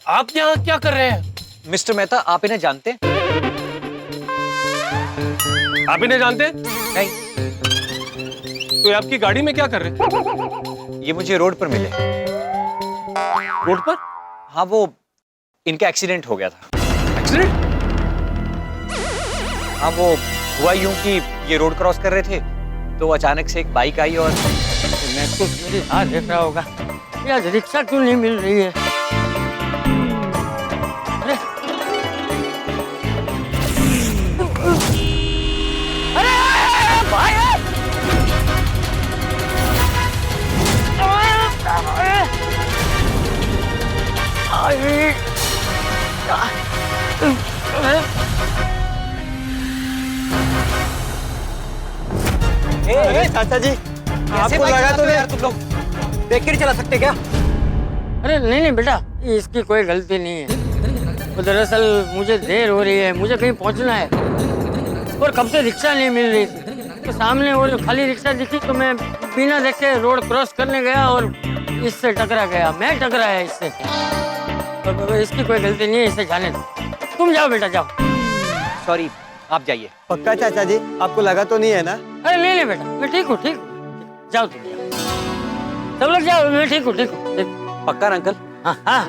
आप यहाँ क्या कर रहे हैं? मिस्टर मेहता आप इन्हें जानते हैं? आप इन्हें जानते हैं? नहीं। तो ये आपकी गाड़ी में क्या कर रहे हैं? ये मुझे रोड पर मिले। रोड पर? हाँ, वो इनका एक्सीडेंट हो गया था। एक्सीडेंट? हाँ, वो हुआ यूं कि ये रोड क्रॉस कर रहे थे तो अचानक से एक बाइक आई और मैं तो मेरी राह देख रहा होगा, यार रिक्शा क्यों नहीं मिल रही है? अरे भाई चाचा जी आपको लगा तो यार, तुम लोग देख के नहीं चला सकते क्या? अरे नहीं बेटा, इसकी कोई गलती नहीं है। वो दरअसल मुझे देर हो रही है, मुझे कहीं पहुंचना है और कब से रिक्शा नहीं मिल रही थी। तो सामने वो खाली रिक्शा दिखी तो मैं बिना देखे रोड क्रॉस करने गया और इससे टकरा गया। मैं टकराया इससे। तो इसकी कोई गलती नहीं है, इसे जाने दो। तुम जाओ बेटा, जाओ। सॉरी, आप जाइए। पक्का चाचा जी आपको लगा तो नहीं है ना? अरे नहीं बेटा, मैं ठीक हूँ। जाओ तुम, जाओ सब लोग जाओ, मैं ठीक हूँ। पक्का अंकल? हाँ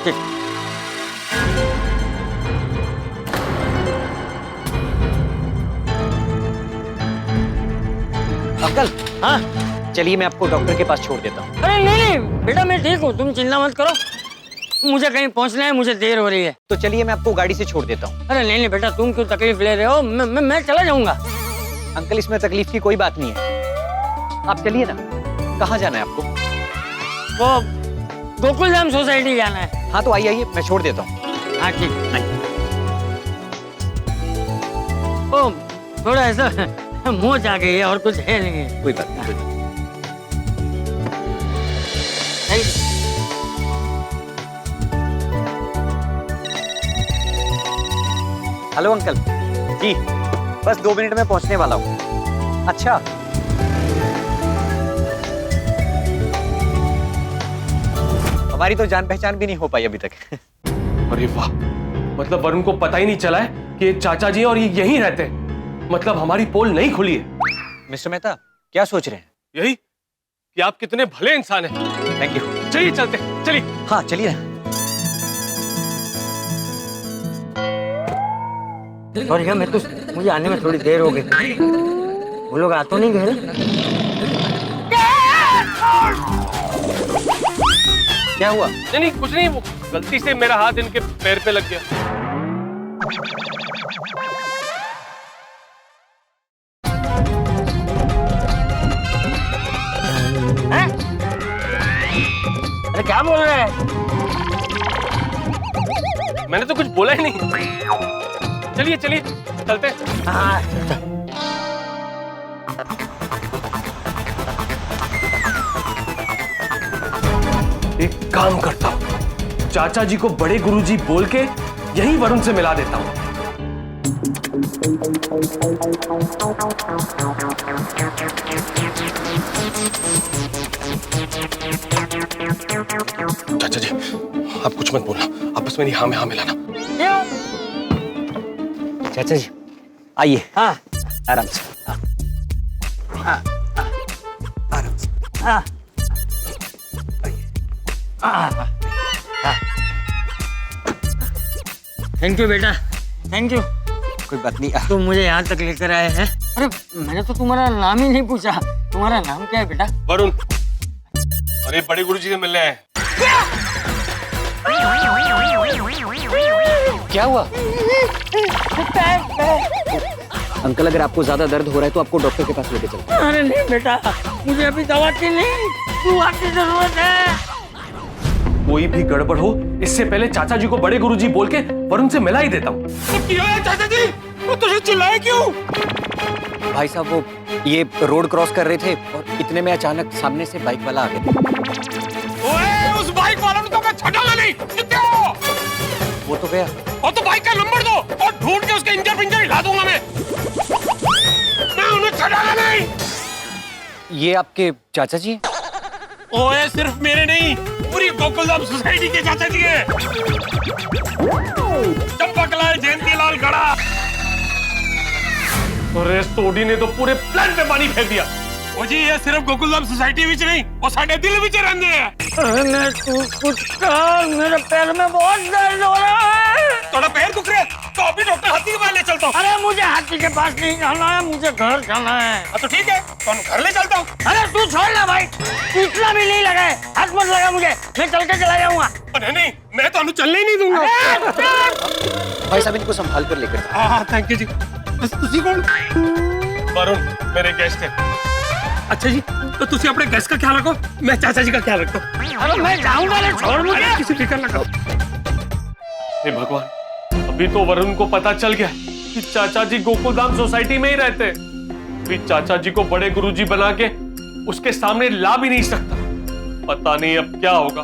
ठीक। अंकल हाँ चलिए मैं आपको डॉक्टर के पास छोड़ देता हूँ। अरे नहीं बेटा, मैं ठीक हूँ, तुम चिंता मत करो। मुझे कहीं पहुँचना है, मुझे देर हो रही है। तो चलिए मैं आपको गाड़ी से छोड़ देता हूँ। अरे नहीं बेटा, तुम क्यों तकलीफ ले रहे हो? मैं चला जाऊंगा। अंकल इसमें तकलीफ की कोई बात नहीं है, आप चलिए ना। कहाँ जाना है आपको? वो गोकुल धाम सोसाइटी जाना है। हाँ तो आइए, मैं छोड़ देता हूँ। हाँ ठीक। ओ थोड़ा ऐसा मोच आ गई है और कुछ है नहीं। कोई बात नहीं। हेलो अंकल जी, बस 2 मिनट में पहुंचने वाला हूँ। अच्छा हमारी तो जान पहचान भी नहीं हो पाई अभी तक। अरे वाह, मतलब वरुण को पता ही नहीं चला है कि ये चाचा जी और ये यहीं रहते हैं। मतलब हमारी पोल नहीं खुली है। मिस्टर मेहता, क्या सोच रहे हैं? यही कि आप कितने भले इंसान हैं। Thank you. चलिए चलते, चलिए। हाँ चलिए ना। सॉरी मैं तो, मुझे आने में थोड़ी देर हो गई। वो लोग आ तो नहीं गए? क्या हुआ? नहीं नहीं कुछ नहीं, वो गलती से मेरा हाथ इनके पैर पे लग गया। अरे क्या बोल रहे हैं? मैंने तो कुछ बोला ही नहीं। चलिए चलिए चलते हैं। हाँ एक काम करता हूँ, चाचा जी को बड़े गुरुजी बोल के यही वरुण से मिला देता हूँ। चाचा जी आप कुछ मत बोलना, आपस में नहीं हाँ में हाँ मिलाना। चाचा जी आइए। हाँ आराम से। आराम से। हाँ थैंक यू बेटा, थैंक यू। कोई बात नहीं। तुम मुझे यहाँ तक लेकर आए हैं। अरे मैंने तो तुम्हारा नाम ही नहीं पूछा। तुम्हारा नाम क्या है बेटा? वरुण। अरे बड़े गुरुजी से मिलने आए। क्या हुआ? अंकल अगर आपको ज्यादा दर्द हो रहा है तो आपको डॉक्टर के पास लेके चलते हैं। अरे नहीं बेटा, मुझे अभी दवा की नहीं, दुआ की जरूरत है। कोई भी गड़बड़ हो इससे पहले चाचा जी को बड़े गुरुजी बोल के वरुण से मिला ही देता हूँ। चाचा जी वो तुझे चिल्लाए क्यों? भाई साहब वो ये रोड क्रॉस कर रहे थे और इतने में अचानक सामने से बाइक वाला आ गया। ओए उस बाइक वाला ने तो मैं छटाला नहीं। कितने हो? वो तो गया। और तो बाइक का नंबर दो और ढूंढ के उसके इंजन पिंजर हिला दूंगा मैं उन्हें छटाला नहीं। ये आपके चाचा जी हैं? ओए सिर्फ मेरे नहीं, पूरी गोकुलधाम सोसाइटी के चाचा जी हैं। चंपकलाल जयंतीलाल गड़ा। अरे सोडी ने तो पूरे प्लान पे पानी फेंक दिया। ओ जी ये सिर्फ गोकुलधाम सोसाइटी विच नहीं, वो साडे दिल विच रहंदे हैं। अरे तू कुछ कर, मेरे पैर में बहुत दर्द हो रहा है। थोड़ा पैर दुख रहा है तो अभी डॉक्टर हाथी के पास ले चलता हूँ। अरे मुझे हाथी के पास नहीं जाना है, मुझे घर जाना है। तो ठीक है तो हम घर ले चलता हूँ। अरे तू छोड़ ना भाई, इतना भी नहीं लगा है, हाथ मत लगा मुझे, मैं चल के चला जाऊंगा। नहीं मैं तो चलने ही नहीं दूंगा। भाई साहब इनको संभाल कर लेकर। हाँ थैंक यू जी। तुसी कौन? वरुण मेरे गेस्ट है। अच्छा जी तो तुसी अपने गेस्ट का ख्याल रखो, मैं चाचा जी का ख्याल रखता हूँ। अरे मैं जाऊंगा, छोड़ मुझे। किसी फिक्र ना करो। हे भगवान, अभी तो वरुण को पता चल गया कि चाचा जी गोकुलधाम सोसाइटी में ही रहते। अभी चाचा जी को बड़े गुरुजी बना के उसके सामने ला भी नहीं सकता। पता नहीं अब क्या होगा।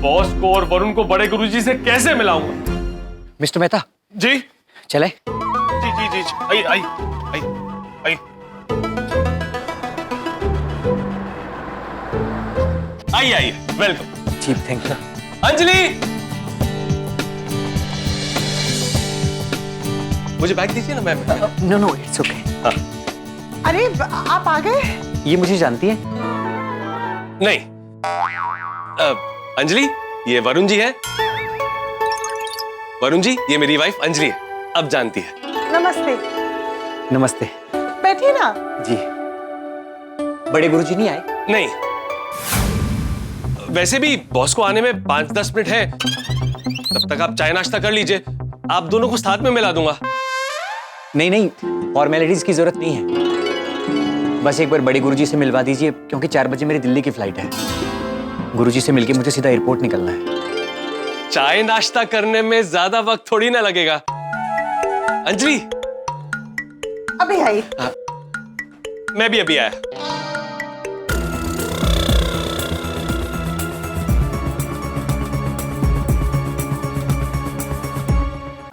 बॉस को और वरुण को बड़े गुरुजी से कैसे मिलाऊंगा। मिस्टर मेहता जी चले। जी जी जी I I I I I I welcome. जी थैंक यू। अंजलि मुझे बैग दीजिए ना ma'am. No no it's okay. हाँ। अरे आप आ गए? ये मुझे जानती है? नहीं अंजलि ये वरुण जी है। वरुण जी ये मेरी वाइफ अंजलि है, अब जानती है। नमस्ते। नमस्ते। बैठिए ना। जी बड़े गुरुजी नहीं आए? नहीं, वैसे भी बॉस को आने में 5-10 मिनट है, तब तक आप चाय नाश्ता कर लीजिए, आप दोनों को साथ में मिला दूंगा। नहीं नहीं फॉर्मेलिटीज की जरूरत नहीं है, बस एक बार बड़े गुरुजी से मिलवा दीजिए क्योंकि 4 बजे मेरी दिल्ली की फ्लाइट है। गुरुजी से मिलके मुझे सीधा एयरपोर्ट निकलना है। चाय नाश्ता करने में ज्यादा वक्त थोड़ी ना लगेगा। अंजलि अभी आई। मैं भी अभी आया।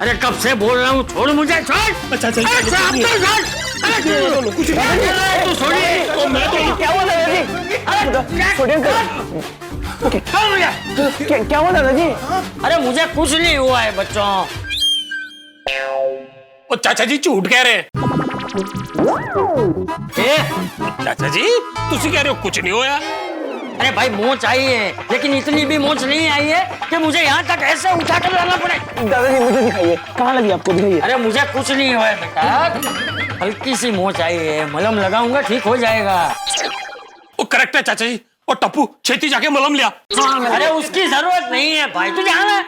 अरे कब से बोल रहा हूँ, छोड़ मुझे, छोड़। अच्छा अच्छा कुछ क्या हुआ? क्या हुआ दादाजी? अरे मुझे कुछ नहीं हुआ है बच्चों। ओ चाचा जी झूठ कह रहे हैं। चाचा जी तुसी कह रहे हो कुछ नहीं होया? अरे भाई मोच आई है, लेकिन इतनी भी मोच नहीं आई है कि मुझे यहाँ तक ऐसे उठा कर लाना पड़े। दादाजी मुझे दिखाइए, कहाँ लगी आपको, दिखाइए। अरे मुझे कुछ नहीं हुआ है बेटा, हल्की सी मोच आई है, मलहम लगाऊंगा ठीक हो जाएगा। वो करेक्ट है चाचा जी। और टप्पू छेती जाके मलहम लिया। अरे उसकी जरूरत नहीं है भाई, तुझे आना है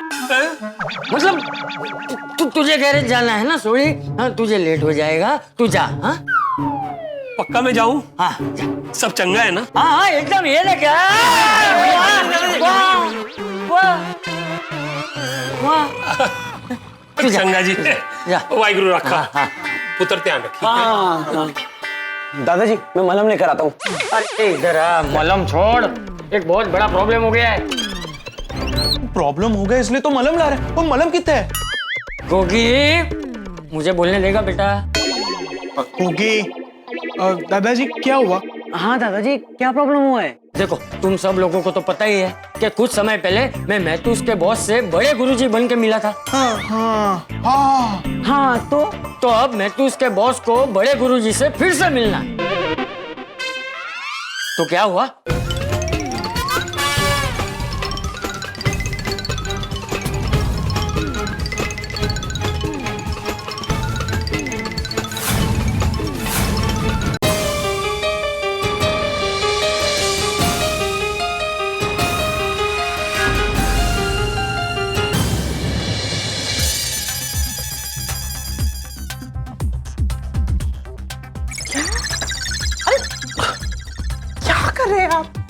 मतलब तुझे गैरेज जाना है ना सोई? हाँ तुझे लेट हो जाएगा, तू जा। हाँ पक्का मैं जाऊं? हाँ जा। सब चंगा है ना? हाँ हाँ एकदम, ये लेके चंगा जी। जा। वाहिगुरु रखा। हाँ। पुत्र ध्यान रखिए। दादाजी मैं मलहम लेकर आता हूँ। अरे इधर आ, मलहम छोड़, एक बहुत बड़ा प्रॉब्लम हो गया है। प्रॉब्लम हो गया इसलिए तो मलहम ला रहे, वो मलहम कितना है? क्योंकि मुझे बोलने देगा बेटा। क्योंकि दादाजी क्या हुआ? हाँ दादाजी क्या प्रॉब्लम हुआ है? देखो तुम सब लोगों को तो पता ही है कि कुछ समय पहले मैं महतूस के बॉस से बड़े गुरुजी बन के मिला था। हाँ तो अब महतूस के बॉस को बड़े गुरुजी से फिर से मिलना है। तो क्या हुआ?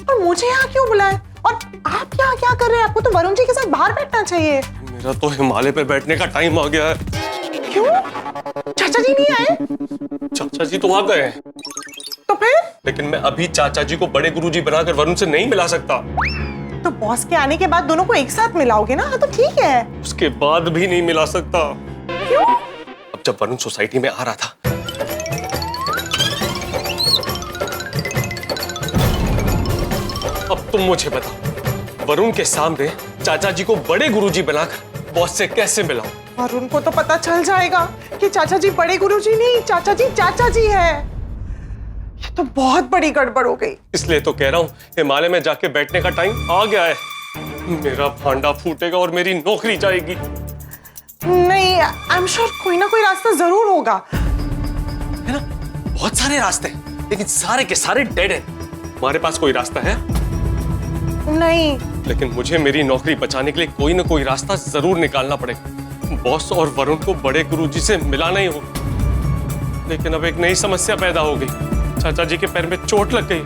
और मुझे यहाँ क्यों बुलाए? और आप यहाँ क्या कर रहे हैं? आपको तो वरुण जी के साथ बाहर बैठना चाहिए। मेरा तो हिमालय पे बैठने का टाइम आ गया है। क्यों? चाचा जी नहीं आए? चाचा जी तो आ गए हैं। तो फिर? लेकिन मैं अभी चाचा जी को बड़े गुरुजी बनाकर वरुण से नहीं मिला सकता। तो बॉस के आने के बाद दोनों को एक साथ मिलाओगे ना? हाँ तो ठीक है। उसके बाद भी नहीं मिला सकता। क्यों? अब जब वरुण सोसाइटी में आ रहा था, अब तुम मुझे बताओ, वरुण के सामने चाचा जी को बड़े गुरुजी बनाकर बॉस से कैसे मिलाऊं? वरुण को तो पता चल जाएगा कि चाचा जी बड़े गुरुजी नहीं, चाचा जी है। ये तो बहुत बड़ी गड़बड़ हो गई। इसलिए तो कह रहा हूँ, हिमालय में जाके बैठने का टाइम आ गया है। मेरा भांडा फूटेगा और मेरी नौकरी जाएगी। नहीं, आई एम श्योर कोई ना कोई रास्ता जरूर होगा। है ना? बहुत सारे रास्ते हैं, लेकिन सारे के सारे डेड हैं। हमारे पास कोई रास्ता है? नहीं। लेकिन मुझे मेरी नौकरी बचाने के लिए कोई ना कोई रास्ता जरूर निकालना पड़ेगा। बॉस और वरुण को बड़े गुरुजी से मिलाना ही होगा। लेकिन अब एक नई समस्या पैदा हो गई। चाचा जी के पैर में चोट लग गई।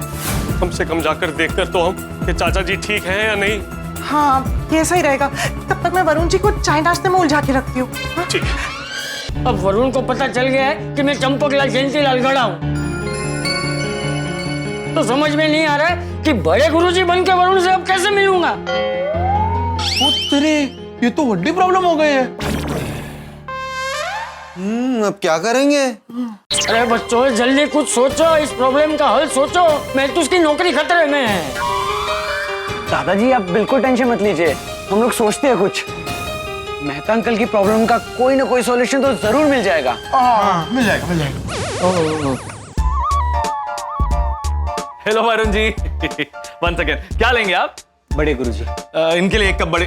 कम से कम जाकर देखकर तो हम कि चाचा जी ठीक हैं या नहीं। हाँ ये सही रहेगा। तब तक मैं वरुण जी को चाय नाश्ते में उलझा के रखती हूँ। ठीक है। अब वरुण को पता चल गया है कि मैं चंपकलाल जयंतीलाल गड़ा हूँ, तो समझ में नहीं आ रहा है कि बड़े गुरुजी बन के वरुण से अब कैसे मिलूंगा। तेरे ये तो बड़ी प्रॉब्लम हो गई है। अब क्या करेंगे? अरे बच्चों जल्दी कुछ सोचो, इस प्रॉब्लम का हल सोचो। मैं तो उसकी नौकरी खतरे में है। दादाजी आप बिल्कुल टेंशन मत लीजिए, हम लोग सोचते हैं कुछ। मेहता अंकल की प्रॉब्लम का कोई ना कोई सॉल्यूशन तो जरूर मिल जाएगा। मिल जाएगा। Hello Varun ji. One second, क्या लेंगे आप? बड़े गुरुजी। इनके लिए एक कप बड़े।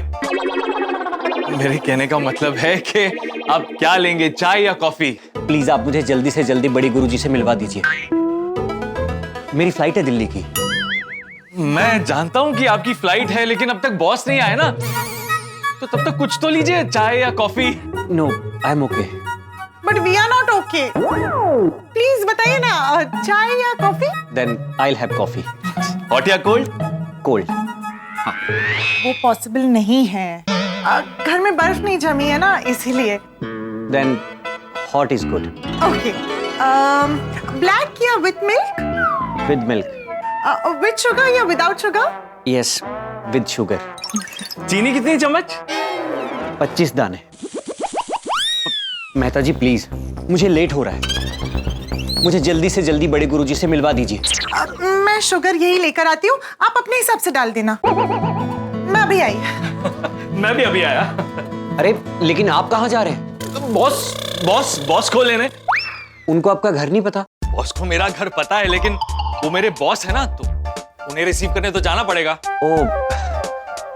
मेरे कहने का मतलब है कि आप क्या लेंगे, चाय या कॉफी? प्लीज आप मुझे जल्दी से जल्दी बड़ी गुरुजी से मिलवा दीजिए। मेरी फ्लाइट है दिल्ली की। मैं जानता हूं कि आपकी फ्लाइट है, लेकिन अब तक बॉस नहीं आए ना, तो तब तक कुछ तो लीजिए, चाय या coffee. No I am okay. But we are not okay. Please बताइए ना, चाय या coffee? Then I will have coffee. Hot या कोल्ड? कोल्ड। वो पॉसिबल नहीं है। घर में बर्फ नहीं जमी है ना, इसीलिए। Then hot is good. Okay. Black या with milk? With milk. With sugar या without sugar? Yes with sugar. चीनी कितनी चम्मच? 25 दाने। मेहता जी प्लीज, मुझे लेट हो रहा है, मुझे जल्दी से जल्दी बड़े गुरुजी से मिलवा दीजिए। मैं शुगर यही लेकर आती हूँ, आप अपने हिसाब से डाल देना। अभी आई। मैं भी अभी आया। अरे लेकिन आप कहाँ जा रहे हैं? बॉस को लेने। उनको आपका घर नहीं पता? बॉस को मेरा घर पता है, लेकिन वो मेरे बॉस है ना, तो उन्हें रिसीव करने तो जाना पड़ेगा। Oh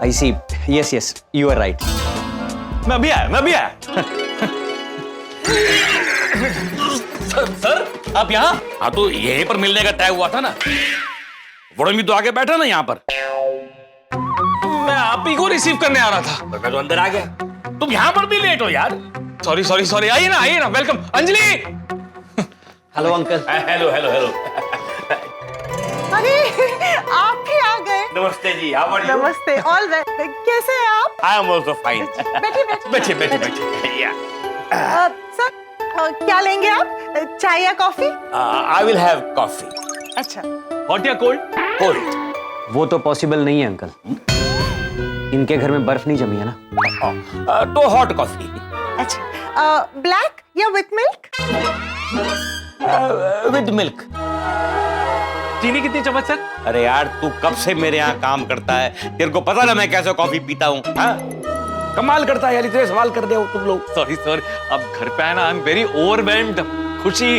I see, yes yes you are right. मैं अभी आया। सर आप यहाँ? हाँ तो यहीं पर मिलने का तय हुआ था ना। वरुण भी तो आके बैठा ना यहाँ पर। मैं आप ही को रिसीव करने आ रहा था। मैं तो अंदर आ गया, तुम यहाँ पर भी लेट हो यार। सॉरी, आइए ना, welcome. Anjali. Hello uncle. Hello. अरे आप भी आ गए। नमस्ते जी, हाउ आर यू? नमस्ते। All well. कैसे हैं आप? I am also fine. बैठिए। सर क्या लेंगे आप? चाय या coffee? I will have coffee. अच्छा। हॉट या कोल्ड? कोल्ड। वो तो पॉसिबल नहीं है अंकल, इनके घर में बर्फ नहीं जमी है ना। तो हॉट कॉफी। अच्छा। ब्लैक या विथ मिल्क? With milk. चीनी कितनी चम्मच सर? अरे यार तू कब से मेरे यहाँ काम करता है, तेरे को पता ना मैं कैसे कॉफी पीता हूँ। कमाल करता है यार, इतने सवाल कर दे हो तुम लोग। सॉरी सर, अब घर पे आया ना, आई एम वेरी ओवरवेल्म्ड। खुशी।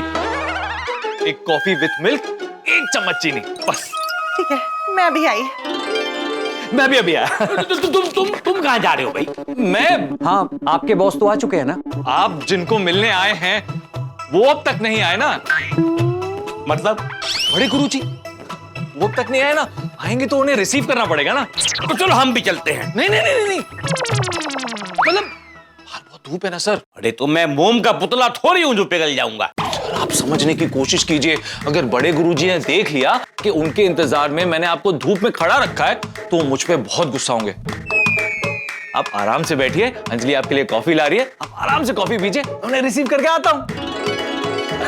एक कॉफी विथ मिल्क, 1 चम्मच चीनी, बस। ठीक है, मैं अभी आई। मैं भी अभी आया। तुम कहाँ जा रहे हो भाई? मैं? हाँ आपके बॉस तो आ चुके हैं ना। आप जिनको मिलने आए हैं वो अब तक नहीं आए ना। मतलब? बड़े गुरुजी वो अब तक नहीं आए ना, आएंगे तो उन्हें रिसीव करना पड़ेगा ना। तो चलो हम भी चलते हैं। नहीं, मतलब बाहर बहुत धूप है ना सर। अरे तो मैं मोम का पुतला थोड़ी हूँ जो पिघल जाऊंगा। आप समझने की कोशिश कीजिए, अगर बड़े गुरुजी ने देख लिया कि उनके इंतजार में मैंने आपको धूप में खड़ा रखा है तो वो मुझ पे बहुत गुस्सा होंगे। आप आराम से बैठिए, अंजलि आपके लिए कॉफी ला रही है, आप आराम से कॉफी पीजिए, उन्हें रिसीव करके आता हूं।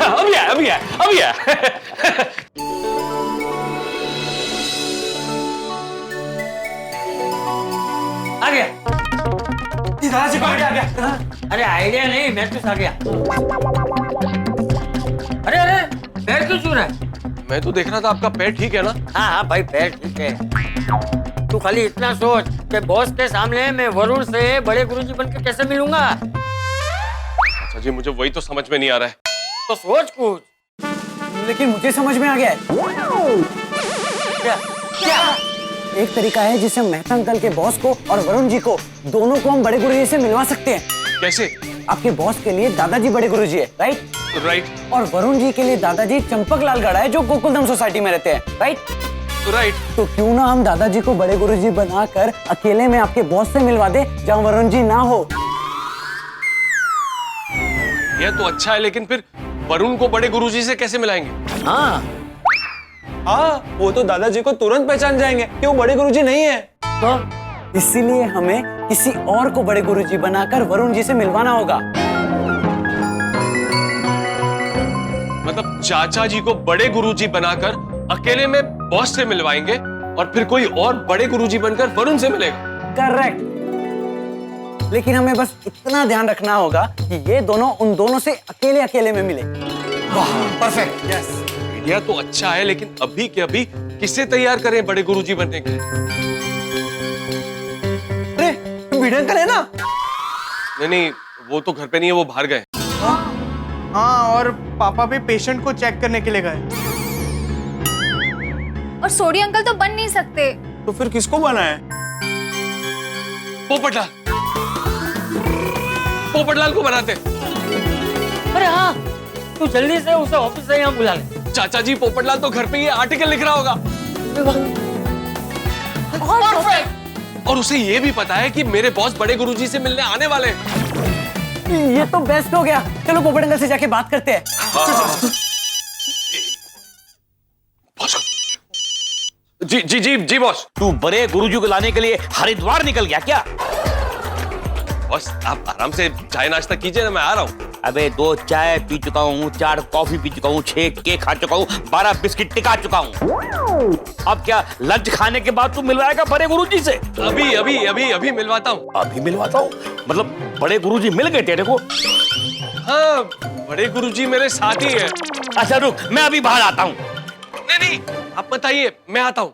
अभी आया। आ गया। इधर से आ गया। अरे आइडिया नहीं, मैट्रिक्स आ गया। अरे पैर क्यों छू रहा है? मैं तो देख रहा था आपका पैर ठीक है ना? हाँ भाई पैर ठीक है। तू खाली इतना सोच कि बॉस के सामने मैं वरुण से बड़े गुरुजी बनकर कैसे मिलूंगा। अच्छा जी, मुझे वही तो समझ में नहीं आ रहा है। तो सोच कुछ। लेकिन मुझे समझ में आ गया है। क्या? एक तरीका है जिससे मेहता अंकल के बॉस को और वरुण जी को दोनों को हम बड़े गुरुजी से मिलवा सकते हैं। कैसे? आपके बॉस के लिए दादाजी बड़े गुरुजी है, राइट? राइट। और वरुण जी के लिए दादाजी चंपकलाल गढ़ा है जो गोकुलधाम सोसाइटी में रहते हैं, राइट? तो क्यों ना हम दादाजी को बड़े गुरुजी बनाकर अकेले में आपके बॉस से मिलवा दे जहाँ वरुण जी ना हो। यह तो अच्छा है, लेकिन फिर वरुण को बड़े गुरुजी से कैसे मिलाएंगे? हाँ, वो तो दादाजी को तुरंत पहचान जाएंगे कि वो बड़े गुरुजी नहीं है। तो इसीलिए हमें किसी और को बड़े गुरुजी बनाकर वरुण जी से मिलवाना होगा। मतलब चाचा जी को बड़े गुरुजी बनाकर अकेले में बॉस से मिलवाएंगे और फिर कोई और बड़े गुरुजी बनकर वरुण से मिलेगा। करेक्ट। लेकिन हमें बस इतना ध्यान रखना होगा कि ये दोनों उन दोनों से अकेले अकेले में मिले। वाह, परफेक्ट। यस, आइडिया तो अच्छा है, लेकिन अभी के अभी किससे तैयार करें बड़े गुरुजी बनने के लिए? अरे भिड़े अंकल है ना? नहीं, वो तो घर पे नहीं है, वो बाहर गए। हाँ, और पापा भी पेशेंट को चेक करने के लिए गए। और सोडी अंकल तो बन नहीं सकते। तो फिर किसको बनाए? पोपटलाल को बनाते। अरे हाँ, तू जल्दी से उसे ऑफिस से यहाँ बुला ले। चाचा जी, पोपटलाल तो घर पे ये आर्टिकल लिख रहा होगा। परफेक्ट। और उसे ये भी पता है कि मेरे बॉस बड़े गुरुजी से मिलने आने वाले हैं। ये तो बेस्ट हो गया। चलो पोपट अंकल से जाके बात करते हैं। जी बॉस। तू बड़े गुरुजी को लाने के लिए हरिद्वार निकल गया क्या? बॉस आप आराम से चाय नाश्ता कीजिए ना, मैं आ रहा हूँ। अबे 2 चाय पी चुका हूँ, 4 कॉफी पी चुका हूँ, 6 केक खा चुका हूँ, 12 बिस्किट टिका चुका हूँ। अब क्या लंच खाने के बाद तू मिलवाएगा बड़े गुरुजी से? अभी मिलवाता हूँ। अभी मिलवाता हूँ? मतलब बड़े गुरुजी मिल गए तेरे को? हाँ, बड़े गुरुजी मेरे साथ ही है। अच्छा रुक, मैं अभी बाहर आता हूँ। नहीं, आप बताइए, मैं आता हूँ।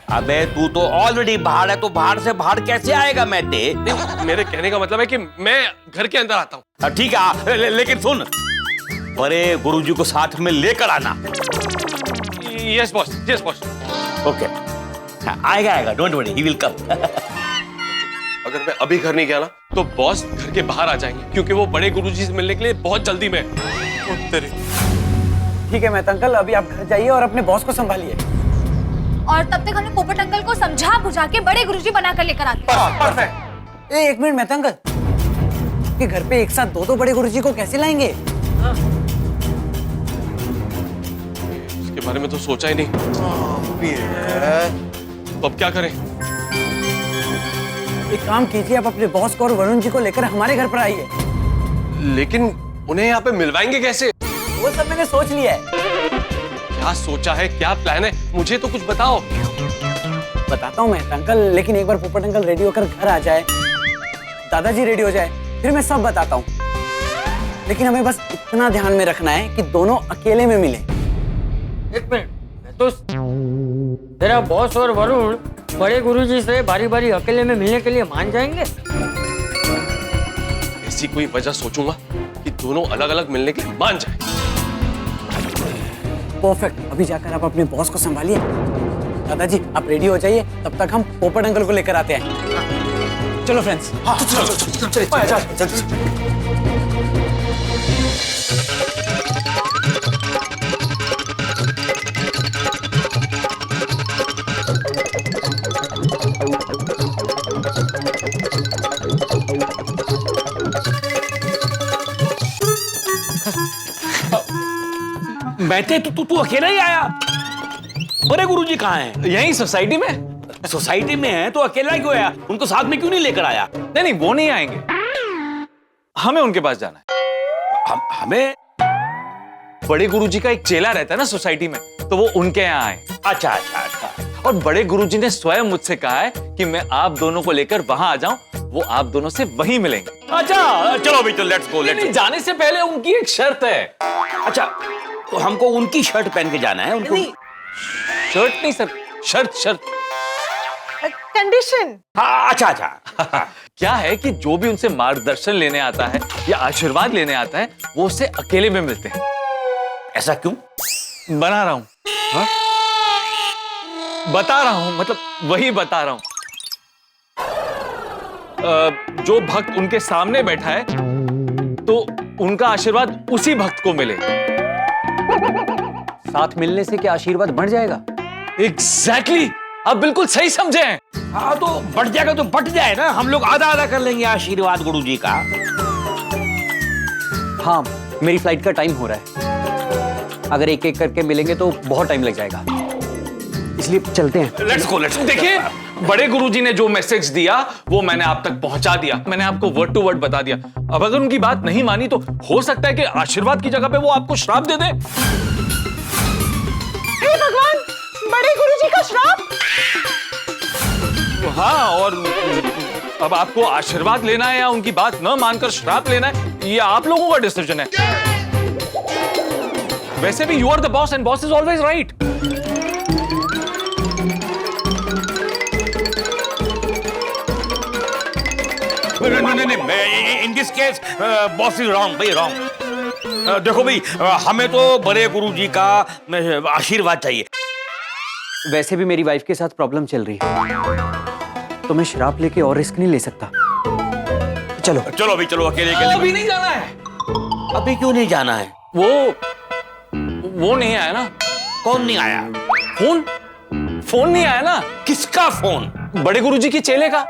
अबे तू तो ऑलरेडी बाहर है, तो बाहर से बाहर कैसे आएगा मेहते? मेरे कहने का मतलब है कि मैं घर के अंदर आता हूँ। ठीक है, लेकिन सुन, बड़े गुरुजी को साथ में लेकर आना। Yes boss, yes boss. Okay, आएगा, don't worry, he will come. अगर मैं अभी घर नहीं गया ना तो बॉस घर के बाहर आ जाएंगे, क्योंकि वो बड़े गुरुजी से मिलने के लिए बहुत जल्दी में। ठीक है मेहता अंकल, अभी आप घर जाइए और अपने बॉस को संभालिए। और तब तक हम लोग पोपट अंकल को समझा बुझा के बड़े गुरुजी बनाकर लेकर आते हैं। परफेक्ट। एक मिनट मेहता अंकल, कि घर पे एक साथ दो बड़े गुरुजी को कैसे लाएंगे? इसके बारे में तो सोचा ही नहीं। तो अब क्या करें? एक काम कीजिए, आप अपने बॉस को और वरुण जी को लेकर हमारे घर पर आइए। लेकिन उन्हें यहाँ पे मिलवाएंगे कैसे? वो सब मैंने सोच लिया है। क्या सोचा है, क्या प्लान है, मुझे तो कुछ बताओ। बताता हूँ मेहता अंकल, लेकिन एक बार पोपट अंकल रेडी होकर घर आ जाए, दादाजी रेडी हो जाए, फिर मैं सब बताता हूँ। लेकिन हमें बस इतना ध्यान में रखना है कि दोनों अकेले में मिले। एक मिनट, तो तेरा बॉस और वरुण बड़े गुरुजी से बारी बारी अकेले में मिलने के लिए मान जाएंगे? ऐसी कोई वजह सोचूंगा कि दोनों अलग अलग मिलने के लिए मान जाए। परफेक्ट। अभी जाकर आप अपने बॉस को संभालिए। दादाजी आप रेडी हो जाइए, तब तक हम पोपट अंकल को लेकर आते हैं। चलो फ्रेंड्स। हाँ, चलो। बैठे तू अकेला ही आया? बड़े गुरुजी कहाँ हैं? यहीं सोसाइटी में। सोसाइटी में है तो अकेला क्यों आया? उनको साथ में क्यों नहीं लेकर आया? नहीं, वो नहीं आएंगे, हमें उनके पास जाना है। हमें? बड़े गुरुजी का एक चेला रहता है ना सोसाइटी में, तो वो उनके यहाँ आए। अच्छा। और बड़े गुरुजी ने स्वयं मुझसे कहा है कि मैं आप दोनों को लेकर वहां आ जाऊं, वो आप दोनों से वहीं मिलेंगे। अच्छा, चलो भाई, तो लेट्स गो। जाने से पहले उनकी एक शर्त है। अच्छा, तो हमको उनकी शर्ट पहन के जाना है? उनको शर्ट नहीं सर, शर्त। कंडीशन। हाँ, अच्छा। क्या है कि जो भी उनसे मार्गदर्शन लेने आता है या आशीर्वाद लेने आता है, वो उससे अकेले में मिलते हैं। ऐसा क्यों? बना रहा हूं। हाँ? बता रहा हूं, मतलब वही बता रहा हूं। जो भक्त उनके सामने बैठा है, तो उनका आशीर्वाद उसी भक्त को मिले। साथ मिलने से क्या आशीर्वाद बढ़ जाएगा? एग्जैक्टली, आप बिल्कुल सही समझे हैं। हाँ, तो बढ़ जाएगा तो बढ़ जाए ना, हम लोग आधा आधा कर लेंगे आशीर्वाद गुरुजी का। हाँ, मेरी फ्लाइट का टाइम हो रहा है। अगर एक एक करके मिलेंगे तो बहुत टाइम लग जाएगा, इसलिए चलते हैं। Let's go. देखिए, बड़े गुरुजी ने जो मैसेज दिया वो मैंने आप तक पहुंचा दिया। मैंने आपको वर्ड टू वर्ड बता दिया। अब अगर उनकी बात नहीं मानी तो हो सकता है कि आशीर्वाद की जगह पे वो आपको श्राप दे दे। हे भगवान, बड़े गुरुजी का श्राप! हाँ, और अब आपको आशीर्वाद लेना है या उनकी बात न मानकर श्राप लेना है, ये आप लोगों का डिसीजन है। वैसे भी you are the boss and boss is always right. नहीं, in this case boss is wrong, भाई रॉन्ग। देखो भाई, हमें तो बड़े गुरुजी का आशीर्वाद चाहिए। वैसे भी मेरी वाइफ के साथ प्रॉब्लम चल रही है, तो मैं शराब लेके और रिस्क नहीं ले सकता। चलो भाई, चलो अकेले। अभी नहीं जाना है। अभी क्यों नहीं जाना है? वो नहीं आया ना। कौन नहीं आया? फोन नहीं आया ना। किसका फोन? बड़े गुरुजी की चेले का।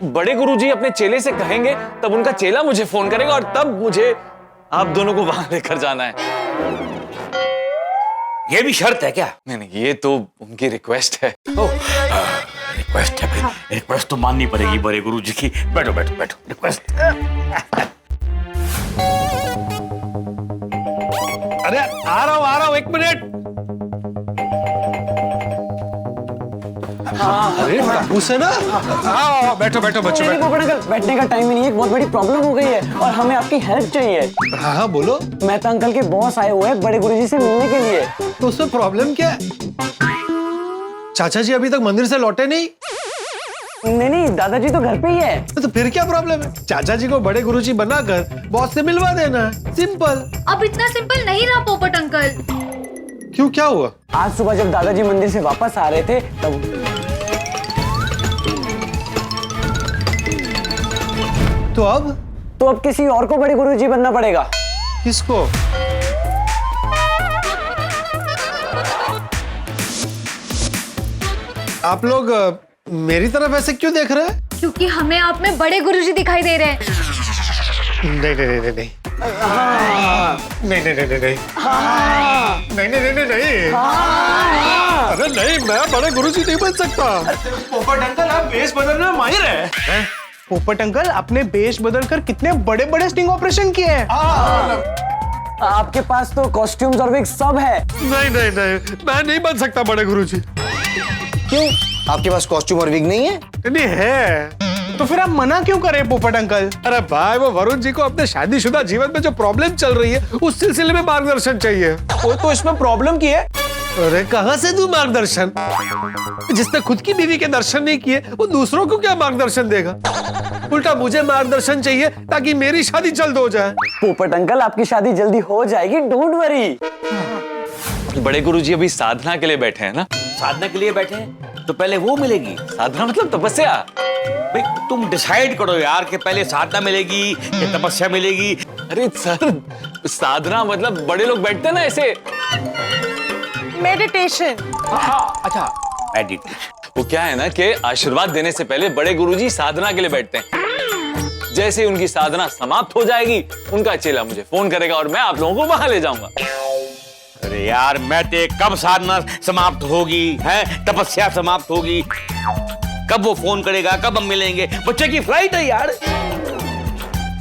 बड़े गुरुजी अपने चेले से कहेंगे, तब उनका चेला मुझे फोन करेगा और तब मुझे आप दोनों को वहां लेकर जाना है। ये भी शर्त है क्या? नहीं, ये तो उनकी रिक्वेस्ट है। रिक्वेस्ट है भाई, रिक्वेस्ट तो माननी पड़ेगी बड़े गुरुजी की। बैठो रिक्वेस्ट। अरे आ रहा हूं, एक मिनट। अरे उसे ना। हाँ, बैठो बच्चों, बैठने का टाइम ही नहीं है, बहुत बड़ी प्रॉब्लम हो गई है और हमें आपकी हेल्प चाहिए। हाँ, बोलो। मेहता अंकल के बॉस आए हुए हैं बड़े गुरुजी से मिलने के लिए। तो उसमें प्रॉब्लम क्या है? चाचा जी अभी तक मंदिर से लौटे नहीं? नहीं, दादाजी तो घर पे ही है। तो फिर क्या प्रॉब्लम है? चाचा जी को बड़े गुरुजी बनाकर बॉस से मिलवा देना है, सिंपल। अब इतना सिंपल नहीं रहा पोपट अंकल। क्यों, क्या हुआ? आज सुबह जब दादाजी मंदिर से वापस आ रहे थे तब तो अब किसी और को बड़े गुरुजी बनना पड़ेगा। किसको? आप लोग मेरी तरफ ऐसे क्यों देख रहे हैं? क्योंकि हमें आप में बड़े गुरुजी दिखाई दे रहे हैं। नहीं नहीं नहीं नहीं नहीं नहीं नहीं नहीं नहीं नहीं नहीं नहीं नहीं। अरे नहीं, मैं बड़े गुरुजी नहीं बन सकता। पोपट अंकल आप बेस बदलने में माहिर है। पोपट अंकल आपने बेस बदलकर कितने बड़े बड़े स्टिंग ऑपरेशन किए हैं। आपके पास तो कॉस्ट्यूम्स और विग सब है। नहीं नहीं नहीं, मैं नहीं बन सकता बड़े गुरुजी। क्यों? आपके पास कॉस्ट्यूम और विग नहीं है? नहीं है। तो फिर आप मना क्यों करें पोपट अंकल? अरे भाई, वो वरुण जी को अपने शादीशुदा जीवन में जो प्रॉब्लम चल रही है उस सिलसिले में मार्गदर्शन चाहिए। वो तो इसमें प्रॉब्लम की है। अरे कहाँ से दूं मार्गदर्शन? जिसने खुद की बीवी के दर्शन नहीं किए वो दूसरों को क्या मार्गदर्शन देगा? उल्टा मुझे मार्गदर्शन चाहिए ताकि मेरी शादी जल्द हो जाए। पोपट अंकल आपकी शादी जल्दी हो जाएगी, डोंट वरी। बड़े गुरुजी अभी साधना के लिए बैठे हैं ना? साधना के लिए बैठे हैं तो पहले वो मिलेगी। साधना मतलब तपस्या। भाई तुम डिसाइड करो यार कि पहले साधना मिलेगी या तपस्या मिलेगी। अरे सर, साधना मतलब बड़े लोग बैठते हैं ना ऐसे। मेडिटेशन। अच्छा, मेडिटेशन। वो क्या है ना कि आशीर्वाद देने से पहले बड़े गुरुजी साधना के लिए बैठते हैं। जैसे ही उनकी साधना समाप्त हो जाएगी, उनका चेला मुझे फोन करेगा और मैं आप लोगों को वहां ले जाऊंगा। अरे यार, मैं तो कब साधना समाप्त होगी है, तपस्या समाप्त होगी, कब वो फोन करेगा, कब हम मिलेंगे? बच्चे की फ्लाइट है यार।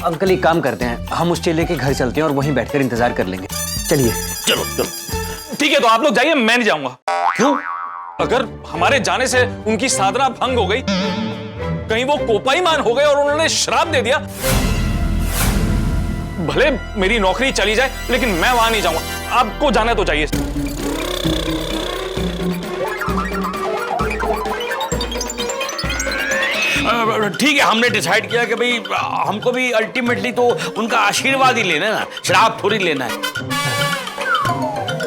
अंकल एक काम करते हैं, हम उस चेले के घर चलते हैं और वहीं बैठकर इंतजार कर लेंगे। चलिए। चलो चलो ठीक है, तो आप लोग जाइए, मैं नहीं जाऊंगा। क्यों? अगर हमारे जाने से उनकी साधना भंग हो गई, कहीं वो कोपाईमान हो गए और उन्होंने श्राप दे दिया, भले मेरी नौकरी चली जाए लेकिन मैं वहां नहीं जाऊंगा। आपको जाना तो चाहिए। ठीक है, हमने डिसाइड किया कि भाई हमको भी अल्टीमेटली तो उनका आशीर्वाद ही लेना है ना, श्राप थोड़ी लेना है।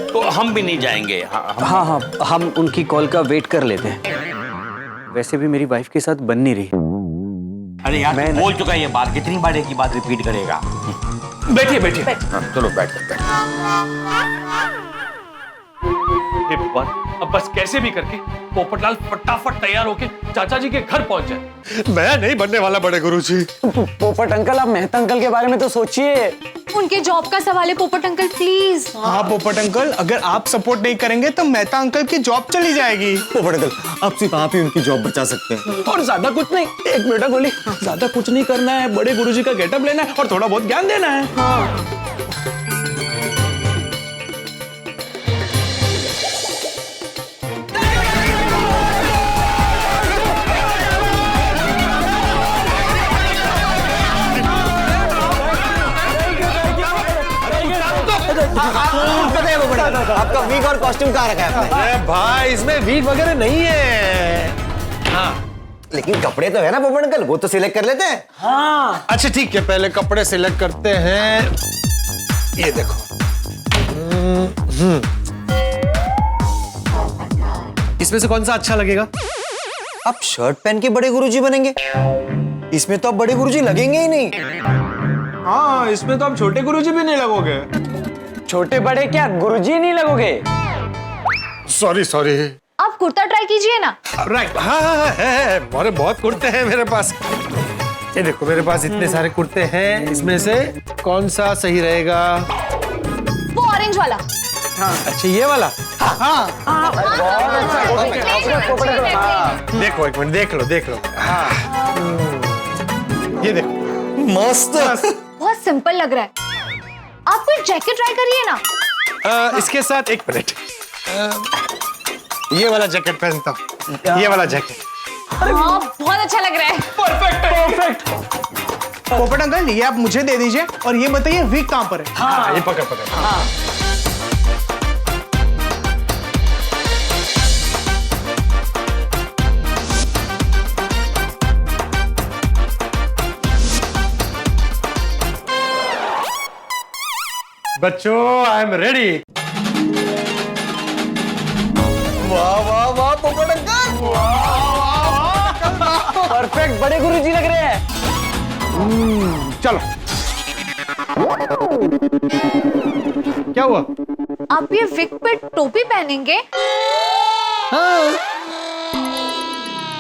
तो हम भी नहीं जाएंगे। हाँ, हम उनकी कॉल का वेट कर लेते हैं। वैसे भी मेरी वाइफ के साथ बन नहीं रही। अरे यार, मैं बोल चुका ये बात, कितनी बार एक ही बात रिपीट करेगा? बैठिए बैठिए। चलो बैठ। हे भगवान, अब बस कैसे भी करके पोपटलाल फटाफट तैयार होके चाचा जी के घर पहुंच जाए। मैं नहीं बनने वाला बड़े गुरुजी। पोपट अंकल, आप मेहता अंकल के बारे में तो सोचिए। उनके जॉब का सवाल है पोपट अंकल, प्लीज। हाँ पोपट अंकल, अगर आप सपोर्ट नहीं करेंगे तो मेहता अंकल की जॉब चली जाएगी। पोपट अंकल, आप सिर्फ आप ही उनकी जॉब बचा सकते हैं। और ज्यादा कुछ नहीं, एक बेटा गोली, ज्यादा कुछ नहीं करना है, बड़े गुरुजी का गेटअप लेना है और थोड़ा बहुत ज्ञान देना है। हाँ। आपका वीक और कॉस्ट्यूम कहाँ रखा है आपने? अरे भाई, इसमें वीक वगैरह नहीं है। हाँ, लेकिन कपड़े तो है ना पोपट अंकल, वो तो सिलेक्ट कर लेते हैं। हाँ। अच्छा ठीक है, पहले कपड़े सिलेक्ट करते हैं। ये देखो। इसमें से कौन सा अच्छा लगेगा? आप शर्ट पहन के बड़े गुरुजी बनेंगे? इसमें तो आप बड़े गुरुजी लगेंगे ही नहीं। हाँ, इसमें तो आप छोटे गुरुजी भी नहीं लगोगे। छोटे बड़े क्या, गुरुजी नहीं लगोगे? सॉरी। आप कुर्ता ट्राई कीजिए ना। राइट, हाँ है। अरे बहुत कुर्ते हैं मेरे पास। ये देखो, मेरे पास इतने सारे कुर्ते हैं, इसमें से कौन सा सही रहेगा? वो ऑरेंज वाला। हाँ, अच्छा ये वाला। हाँ। देखो एक मिनट, देख लो। हाँ, ये देखो, मस्त। बहुत सिंपल लग रहा है। आप कोई जैकेट ट्राई करिए ना। इसके साथ एक मिनट, ये वाला जैकेट पहनता हूँ। ये वाला जैकेट। हाँ, बहुत अच्छा लग रहा है। परफेक्ट। पोपट अंकल, ये आप मुझे दे दीजिए और ये बताइए वीक कहाँ पर है? हाँ, ये पकड़। हाँ। बच्चों आई एम रेडी। वाह वाह वाह पोपट अंकल, परफेक्ट बड़े गुरुजी लग रहे हैं। चलो। क्या हुआ? आप ये विग पे टोपी पहनेंगे? हाँ।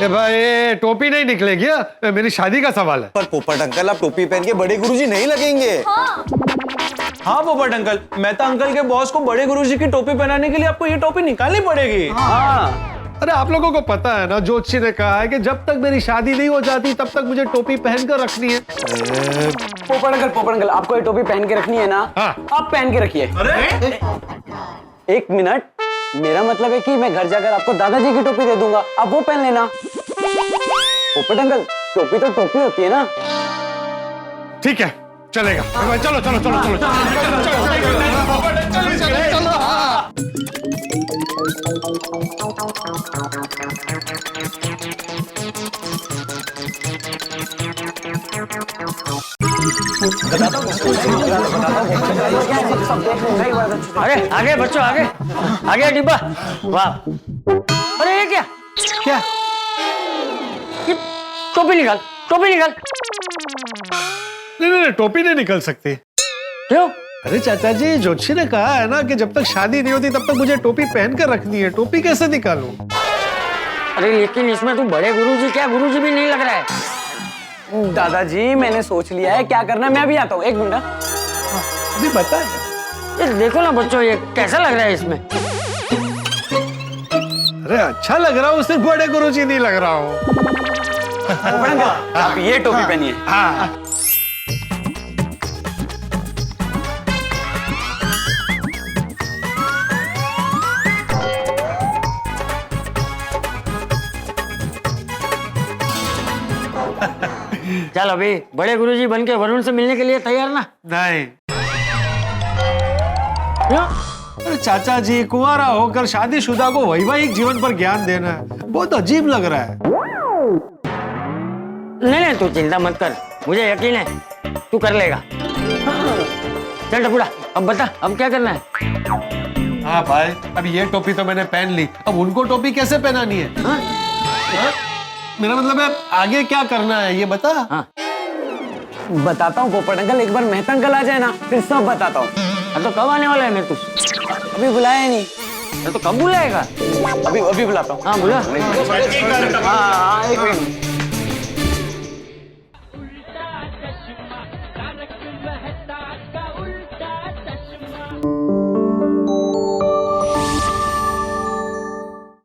भाई टोपी नहीं निकलेगी, मेरी शादी का सवाल है। पर पोपट अंकल आप टोपी पहन के बड़े गुरुजी नहीं लगेंगे। हाँ पोपट अंकल, मेहता अंकल के बॉस को बड़े गुरुजी की टोपी पहनाने के लिए आपको ये टोपी निकालनी पड़ेगी। हाँ। अरे आप लोगों को पता है ना, ज्योतिषी ने कहा है कि जब तक मेरी शादी नहीं हो जाती तब तक मुझे टोपी पहन कर रखनी है। पोपट अंकल आपको ये टोपी पहन के रखनी है ना? हाँ। आप पहन के रखिए। एक मिनट, मेरा मतलब है कि मैं घर जाकर आपको दादाजी की टोपी दे दूंगा, आप वो पहन लेना। पोपट अंकल, टोपी तो टोपी होती है ना? ठीक है, चलेगा। चलो चलो चलो चलो चलो। अरे आगे बच्चों, आगे आगे डिब्बा। वाह, अरे ये क्या क्या? ये टोपी निकाल, टोपी निकाल। नहीं, टोपी नहीं निकल सकती। क्यों? अरे चाचा जी, ज्योतिषी ने कहा है ना कि जब तक शादी नहीं होती तब तक मुझे टोपी पहन कर रखनी है। टोपी कैसे निकालूं? अरे लेकिन इसमें तू बड़े गुरुजी क्या, गुरुजी भी नहीं लग रहा है। दादाजी मैंने सोच लिया है क्या करना है, मैं अभी आता हूँ, एक मिनट। अभी बता। ये देखो ना बच्चों, ये कैसा लग रहा है इसमें? अरे अच्छा लग रहा हूँ, सिर्फ बड़े गुरुजी नहीं लग रहा हूँ। आप ये टोपी पहनिए। हाँ। चल अभी बड़े गुरुजी बन के वरुण से मिलने के लिए तैयार ना? नहीं। क्यों? अरे चाचा जी, कुंवारा होकर शादीशुदा को वैवाहिक जीवन पर ज्ञान देना बहुत अजीब लग रहा है। नहीं, तू चिंता मत कर, मुझे यकीन है तू कर लेगा। चल टपुड़ा, अब बता अब क्या करना है? हाँ भाई, अब ये टोपी तो मैंने पहन ली, अब उनको टोपी कैसे पहनानी है? हाँ? मेरा मतलब है आगे क्या करना है ये बता। हाँ। बताता हूँ पोपट अंकल, एक बार मेहता अंकल आ जाए ना फिर सब बताता हूँ। तो कब आने वाला है? मैं तू अभी बुलाया नहीं। तो कब बुलाएगा? अभी बुलाता हूँ। हाँ बुला। हाँ, एक मिनट।